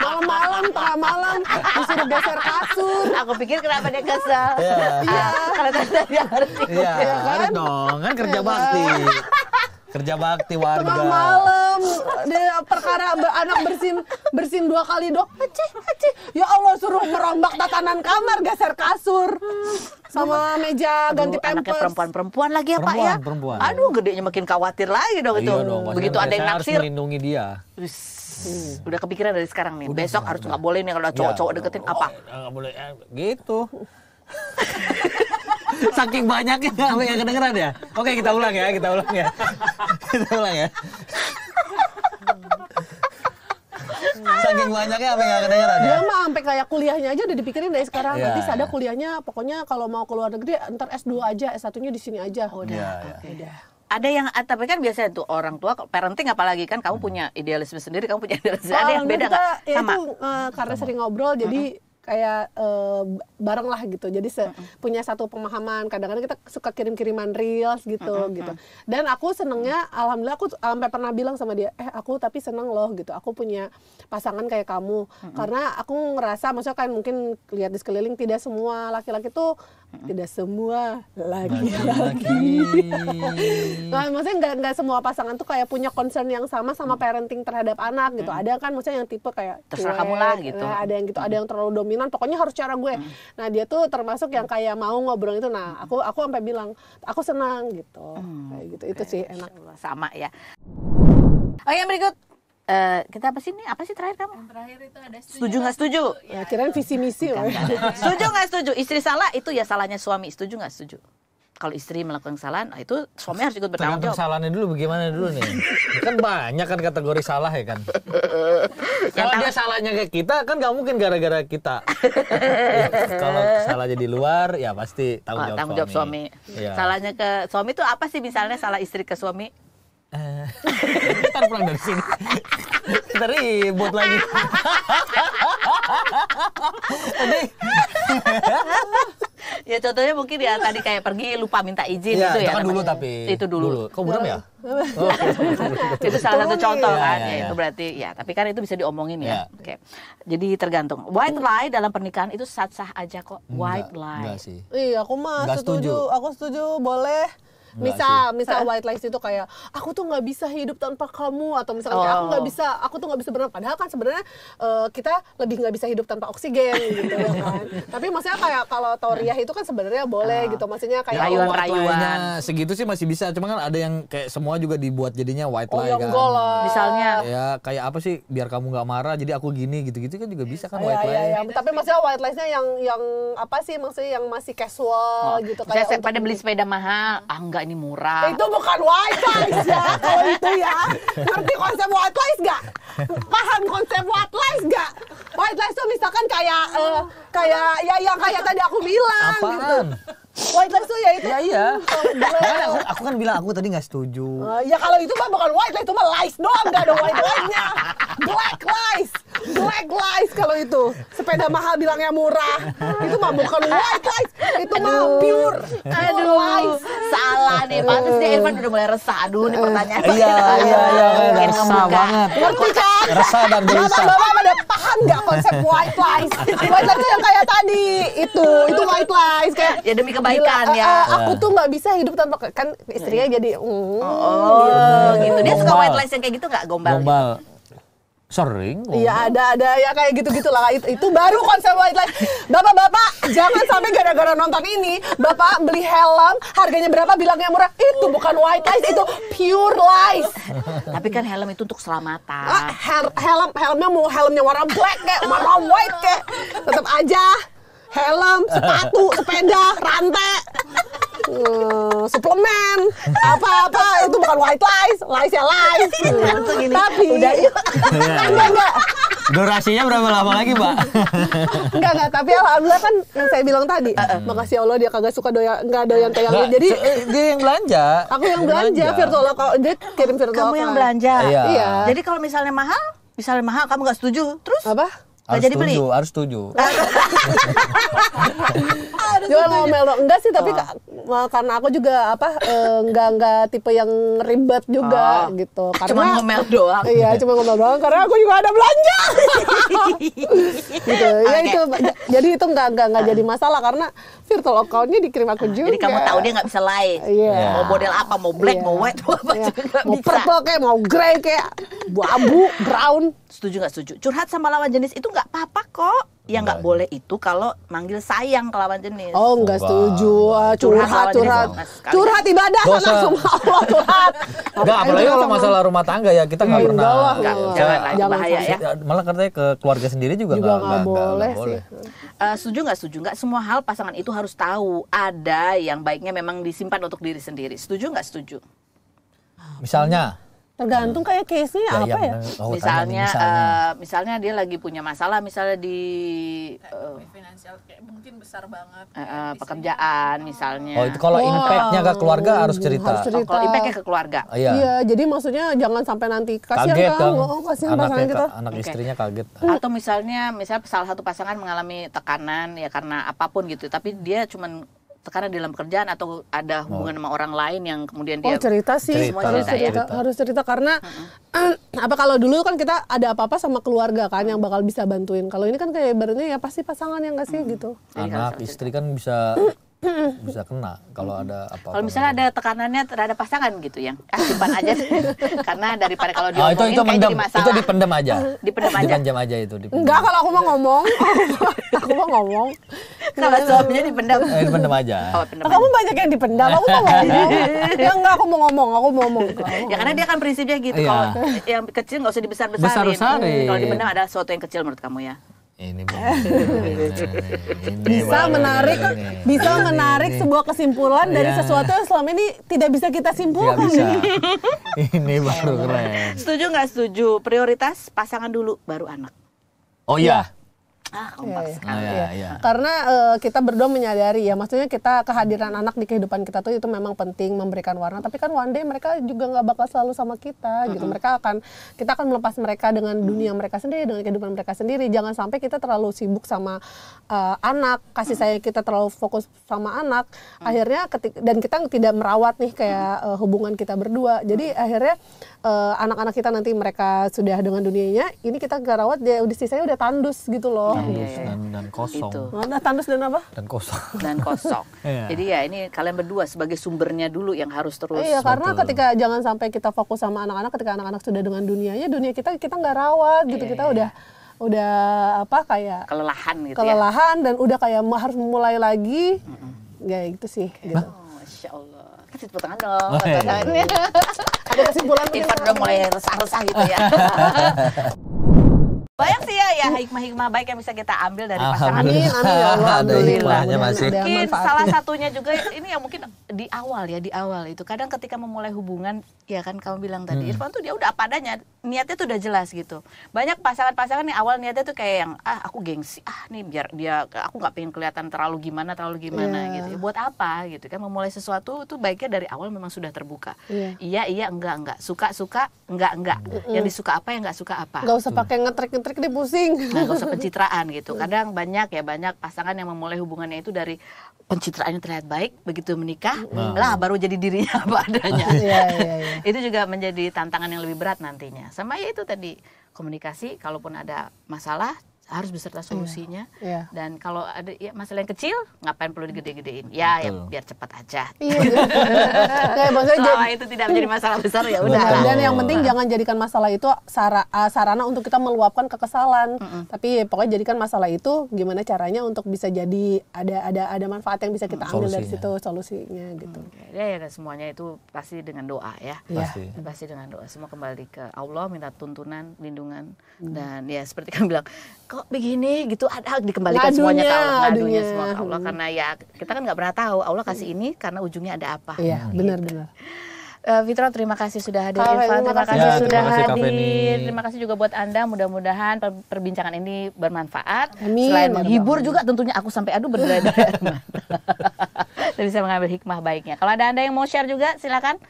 Malam-malam, tengah malam disuruh geser kasur. Aku pikir kenapa dia kesel. Iya. Kalau ternyata dia harus ikut. Iya, kan? ada dong, kan kerja bakti. Kerja bakti warga. Tengah malam dia perkara anak bersin 2 kali doang. Aci. Ya Allah, suruh merombak tatanan kamar, geser kasur. Sama meja ganti Anaknya pampers. perempuan lagi ya Pak ya. Perempuan. Aduh gedenya makin khawatir lagi dong itu. Iya dong, Begitu ada yang saya harus naksir. melindungi dia. Udah kepikiran dari sekarang nih. Besok harus nggak boleh nih kalau ada cowok-cowok deketin apa. Nggak boleh gitu. Saking banyaknya nggak kedengeran ya. Oke kita ulang ya. Kita ulang ya. Saking banyaknya apa yang nggak kedengeran ya. Dia mah sampai kayak kuliahnya aja udah dipikirin dari sekarang. Iya, Nanti ada iya. kuliahnya pokoknya kalau mau keluar negeri ntar S2 aja, S1-nya di sini aja. Iya. Udah. Ada yang tapi kan biasanya tuh orang tua parenting apalagi kan kamu punya idealisme sendiri, kamu punya idealisme. Ada yang beda nggak? Ya Sama. itu karena sering ngobrol jadi kayak bareng lah gitu. Jadi punya satu pemahaman. Kadang-kadang kita suka kirim-kiriman reels gitu. Dan aku senengnya, alhamdulillah aku sampai pernah bilang sama dia, aku tapi seneng loh gitu. Aku punya pasangan kayak kamu. Karena aku ngerasa, maksudnya kan mungkin lihat di sekeliling tidak semua laki-laki tuh tidak semua laki-laki. Nah, maksudnya nggak semua pasangan tuh kayak punya concern yang sama parenting terhadap anak gitu. Ada kan maksudnya yang tipe kayak Terserah cuek, kamu lah gitu. Ada yang gitu, ada yang terlalu dominan. Pokoknya harus cara gue. Nah dia tuh termasuk yang kayak mau ngobrol itu. Nah aku sampai bilang aku senang gitu. Kayak gitu. Itu sih enak. Sama ya. Oh yang berikut. Kita apa sih terakhir kamu? Yang terakhir itu ada Setuju nggak setuju? Ya kirain visi misi loh. Setuju nggak setuju? Istri salah itu ya salahnya suami. Setuju nggak setuju? Kalau istri melakukan kesalahan, itu suami harus ikut bertanggung Tergantung jawab. salahnya dulu bagaimana dulu nih. Kan banyak kan kategori salah ya kan. Kalau dia salahnya ke kita kan nggak mungkin gara-gara kita. Ya, kalau salahnya di luar ya pasti tanggung jawab suami. Iya. Salahnya ke suami itu apa sih, misalnya salah istri ke suami? Kita pulang dari sini. Kita ribut lagi. Ya contohnya mungkin ya tadi kayak pergi lupa minta izin Iya, itu itu ya. kan dulu namanya. tapi. Itu dulu. Kok buram ya? Itu salah satu contoh Iya, kan. iya, Ya, iya. itu berarti ya, tapi kan itu bisa diomongin ya. Iya. Oke. Jadi tergantung. White lie dalam pernikahan itu sah-sah aja kok. White lie. Enggak sih. Iya aku mah Nggak setuju. setuju. Aku setuju boleh. Nggak Misal white lies itu kayak aku tuh nggak bisa hidup tanpa kamu, atau misalnya kayak aku tuh nggak bisa berenang, padahal kan sebenarnya kita lebih nggak bisa hidup tanpa oksigen gitu ya kan. Tapi maksudnya kayak kalau tauriah itu kan sebenarnya boleh gitu, maksudnya kayak Rayuan-rayuan. White lie-nya segitu sih masih bisa, cuma kan ada yang kayak semua juga dibuat jadinya white lie yang kan. enggak lah. Misalnya Ya kayak apa sih, biar kamu nggak marah jadi aku gini gitu-gitu kan juga bisa kan Iya, white lie. iya. Tapi maksudnya white lies-nya yang apa sih, maksudnya yang masih casual gitu, saya kayak pada beli sepeda mahal, enggak ini murah. itu bukan white lies ya. Kalau itu ya, ngerti konsep white lies gak? Paham konsep white lies gak? White lies tuh misalkan kayak ya yang kayak tadi aku bilang gitu. Apaan? White lies tuh ya itu. Ya iya. Makanya aku kan bilang aku tadi nggak setuju. Ya kalau itu mah bukan white lies, itu mah lies doang, nggak ada white lies-nya. Black lies kalau itu. Sepeda mahal bilangnya murah. Itu mah bukan white lies, itu mah pure lies. Salah nih, pantas dia Irfan udah mulai resah. Aduh, nih pertanyaan. Iya. Mungkin Resah membuka. banget. Ngerti kan? Resah dan gelisah. Bapak pada paham nggak konsep white lies? White lies itu yang kayak tadi, itu white lies kayak. Ya demi kebaikan Gila, ya. aku tuh nggak bisa hidup tanpa kan istrinya jadi. Oh, gitu. Dia suka Gombal. white lies yang kayak gitu nggak gombal? Gombal. Sering. Iya ada ya kayak gitu lah itu baru konsep white lies. Bapak-bapak jangan sampai gara-gara nonton ini bapak beli helm harganya berapa bilangnya murah, itu bukan white lies, itu pure lies. Tapi kan helm itu untuk keselamatan. Helmnya mau helmnya warna black kayak warna white kayak tetap aja helm, sepatu, sepeda, rantai, suplemen, apa itu bukan white lies ya lies. Tapi Udah yuk. enggak. Durasinya berapa lama lagi, Mbak? Enggak, tapi alhamdulillah kan yang saya bilang tadi, makasih Allah dia kagak suka nggak doyan pegang. Jadi dia yang belanja. aku yang belanja virtual account, dia kirim virtual Kamu yang account. belanja. Iya. Jadi kalau misalnya mahal kamu nggak setuju, terus Apa? nggak jadi beli. Harus setuju. Jual ngomel dong. Enggak sih, tapi karena aku juga enggak tipe yang ribet juga gitu. Karena Cuma ngomel doang. Iya, cuma ngomel doang karena aku juga ada belanja. Gitu. Ya Oke. itu jadi itu enggak jadi masalah karena virtual account-nya dikirim aku juga. Jadi kamu tahu dia nggak bisa lain. Iya. Mau model apa, mau black, Iya. mau white, mau apa Iya. juga nggak Mau bisa. purple kayak mau grey kayak abu, brown. Setuju nggak setuju? Curhat sama lawan jenis itu nggak apa-apa kok. Yang nggak boleh itu kalau manggil sayang ke lawan jenis. Oh, enggak Enggak. setuju. Curhat lawan jenis Curhat. sama sekali. Curhat ibadah Nggak sama usah. sama Allah curhat. Enggak, apalagi kalau masalah rumah tangga ya kita nggak pernah. Enggak lah, Enggak, enggak. janganlah, itu Jangan bahaya sampai. ya. Malah katanya ke keluarga sendiri juga Nggak boleh sih. Setuju nggak setuju? Nggak semua hal pasangan itu harus tahu. Ada yang baiknya memang disimpan untuk diri sendiri. Setuju nggak setuju? Misalnya. Tergantung kayak case-nya apa ya? bener. Oh, tanya nih, misalnya dia lagi punya masalah, misalnya di finansial kayak mungkin besar banget. pekerjaan misalnya. Oh, itu kalau impact-nya ke keluarga harus cerita. Harus cerita. Kalau impact-nya ke keluarga. Iya. Iya, jadi maksudnya jangan sampai nanti kasihan Kaget kan, kan. kasihan pasangan kita. Anak Oke. istrinya kaget. Atau misalnya salah satu pasangan mengalami tekanan ya karena apapun gitu, tapi dia cuman tekanan dalam pekerjaan atau ada hubungan sama orang lain yang kemudian dia Cerita sih, Cerita, harus cerita ya. harus cerita karena apa kalau dulu kan kita ada apa-apa sama keluarga kan yang bakal bisa bantuin. Kalau ini kan kayak barunya ya pasti pasangan yang nggak sih gitu. Jadi Anak istri kan bisa kena kalau ada apa-apa. kalau misalnya ada tekanannya terhadap pasangan gitu yang simpan aja karena daripada kalau itu diomongin kayak mendem, jadi masalah. itu dipendem aja. Dipendem aja. Dipendem aja itu. Enggak, kalau aku mau ngomong, aku mau ngomong. Kalau suaminya dipendam. Dipendem aja. Oh, pendem Kamu aja. banyak yang dipendam, aku mau ngomong. Ya enggak, aku mau ngomong. Ya karena dia kan prinsipnya gitu. Iya. Kalau yang kecil nggak usah dibesar-besarin. Besar-besarin. Kalau dipendam adalah sesuatu yang kecil menurut kamu ya. Ini Bisa menarik sebuah kesimpulan dari Iya. sesuatu yang selama ini tidak bisa kita Nggak simpulkan. bisa. Ini baru keren. Setuju nggak setuju? Prioritas pasangan dulu, baru anak. Oh iya. Kompak Iya, sekali. Iya. Karena kita berdua menyadari ya, maksudnya kita kehadiran anak di kehidupan kita tuh itu memang penting memberikan warna. Tapi kan one day mereka juga nggak bakal selalu sama kita gitu. Kita akan melepas mereka dengan dunia mereka sendiri, dengan kehidupan mereka sendiri. Jangan sampai kita terlalu sibuk sama anak, kasih sayang kita terlalu fokus sama anak. Akhirnya dan kita tidak merawat nih kayak hubungan kita berdua. Jadi akhirnya anak-anak kita nanti mereka sudah dengan dunianya, ini kita nggak rawat, dia udah sisanya udah tandus gitu loh. Tandus dan kosong. Itu. Nah, tandus dan apa? Dan kosong. Dan kosong. Iya. Jadi ya ini kalian berdua sebagai sumbernya dulu yang harus terus. Iya, karena ketika jangan sampai kita fokus sama anak-anak, ketika anak-anak sudah dengan dunianya, dunia kita nggak rawat gitu. Kita udah apa kayak Kelelahan gitu kelelahan dan udah kayak harus memulai lagi. Ya gitu sih. Gitu. ya. Masya Allah. Kasih tepuk tangan dong. Oh, iya. Tangannya. Ada kesimpulan Irfan udah mulai resah-resah gitu ya. Banyak sih ya hikmah-hikmah baik yang bisa kita ambil dari pasangan. Amin, amin ya Allah. Ada hikmahnya Mudah-mudahan masih. ada Mungkin manfaatnya. salah satunya juga ini yang mungkin di awal itu kadang ketika memulai hubungan ya kan kamu bilang tadi Irfan tuh dia udah apa adanya, niatnya tuh udah jelas gitu. Banyak pasangan-pasangan yang awal niatnya tuh kayak yang aku gengsi nih biar dia aku nggak pengen kelihatan terlalu gimana gitu. Buat apa gitu kan, memulai sesuatu tuh baiknya dari awal memang sudah terbuka. Iya enggak suka enggak yang disuka apa yang nggak suka apa. Nggak usah pakai ngetrik dia pusing. Nah, gak usah pencitraan gitu. Kadang banyak pasangan yang memulai hubungannya itu dari pencitraannya terlihat baik, begitu menikah lah baru jadi dirinya apa adanya. Iya. Itu juga menjadi tantangan yang lebih berat nantinya. Sama ya itu tadi komunikasi, kalaupun ada masalah harus beserta solusinya. Iya. Dan kalau ada masalah yang kecil, ngapain perlu digede-gedein? Ya biar cepat aja. Iya. Kayak maksudnya Selama itu tidak menjadi masalah besar ya udah. Dan yang penting jangan jadikan masalah itu sarana untuk kita meluapkan kekesalan. Tapi pokoknya jadikan masalah itu gimana caranya untuk bisa jadi ada manfaat yang bisa kita ambil dari situ, solusinya gitu. Ya semuanya itu pasti dengan doa ya. Pasti dengan doa. Semua kembali ke Allah, minta tuntunan, lindungan dan ya seperti kan bilang kok begini gitu, ada dikembalikan semuanya ke Allah, ngadunya semua ke Allah karena ya kita kan nggak pernah tahu Allah kasih ini karena ujungnya ada apa. Iya, benar-benar. Fitra, terima kasih sudah hadir. Irfan, terima kasih sudah hadir. Terima kasih juga buat Anda. Mudah-mudahan perbincangan ini bermanfaat. Amin. Selain menghibur juga tentunya aku sampai berderai-derai. Dan bisa mengambil hikmah baiknya. Kalau ada Anda yang mau share juga silakan.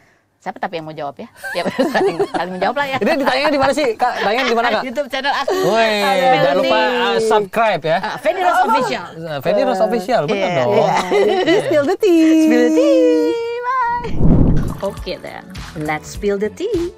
Siapa tapi yang mau jawab ya? Ya saling menjawab lah ya. Ini ditanya di mana sih, Kak? Tanya di mana, Kak? YouTube channel aku. Woi, jangan lupa subscribe ya. Feni Rose Official. Feni Rose Official, benar dong. Spill the tea. Spill the tea. Bye. Okay then, let's spill the tea.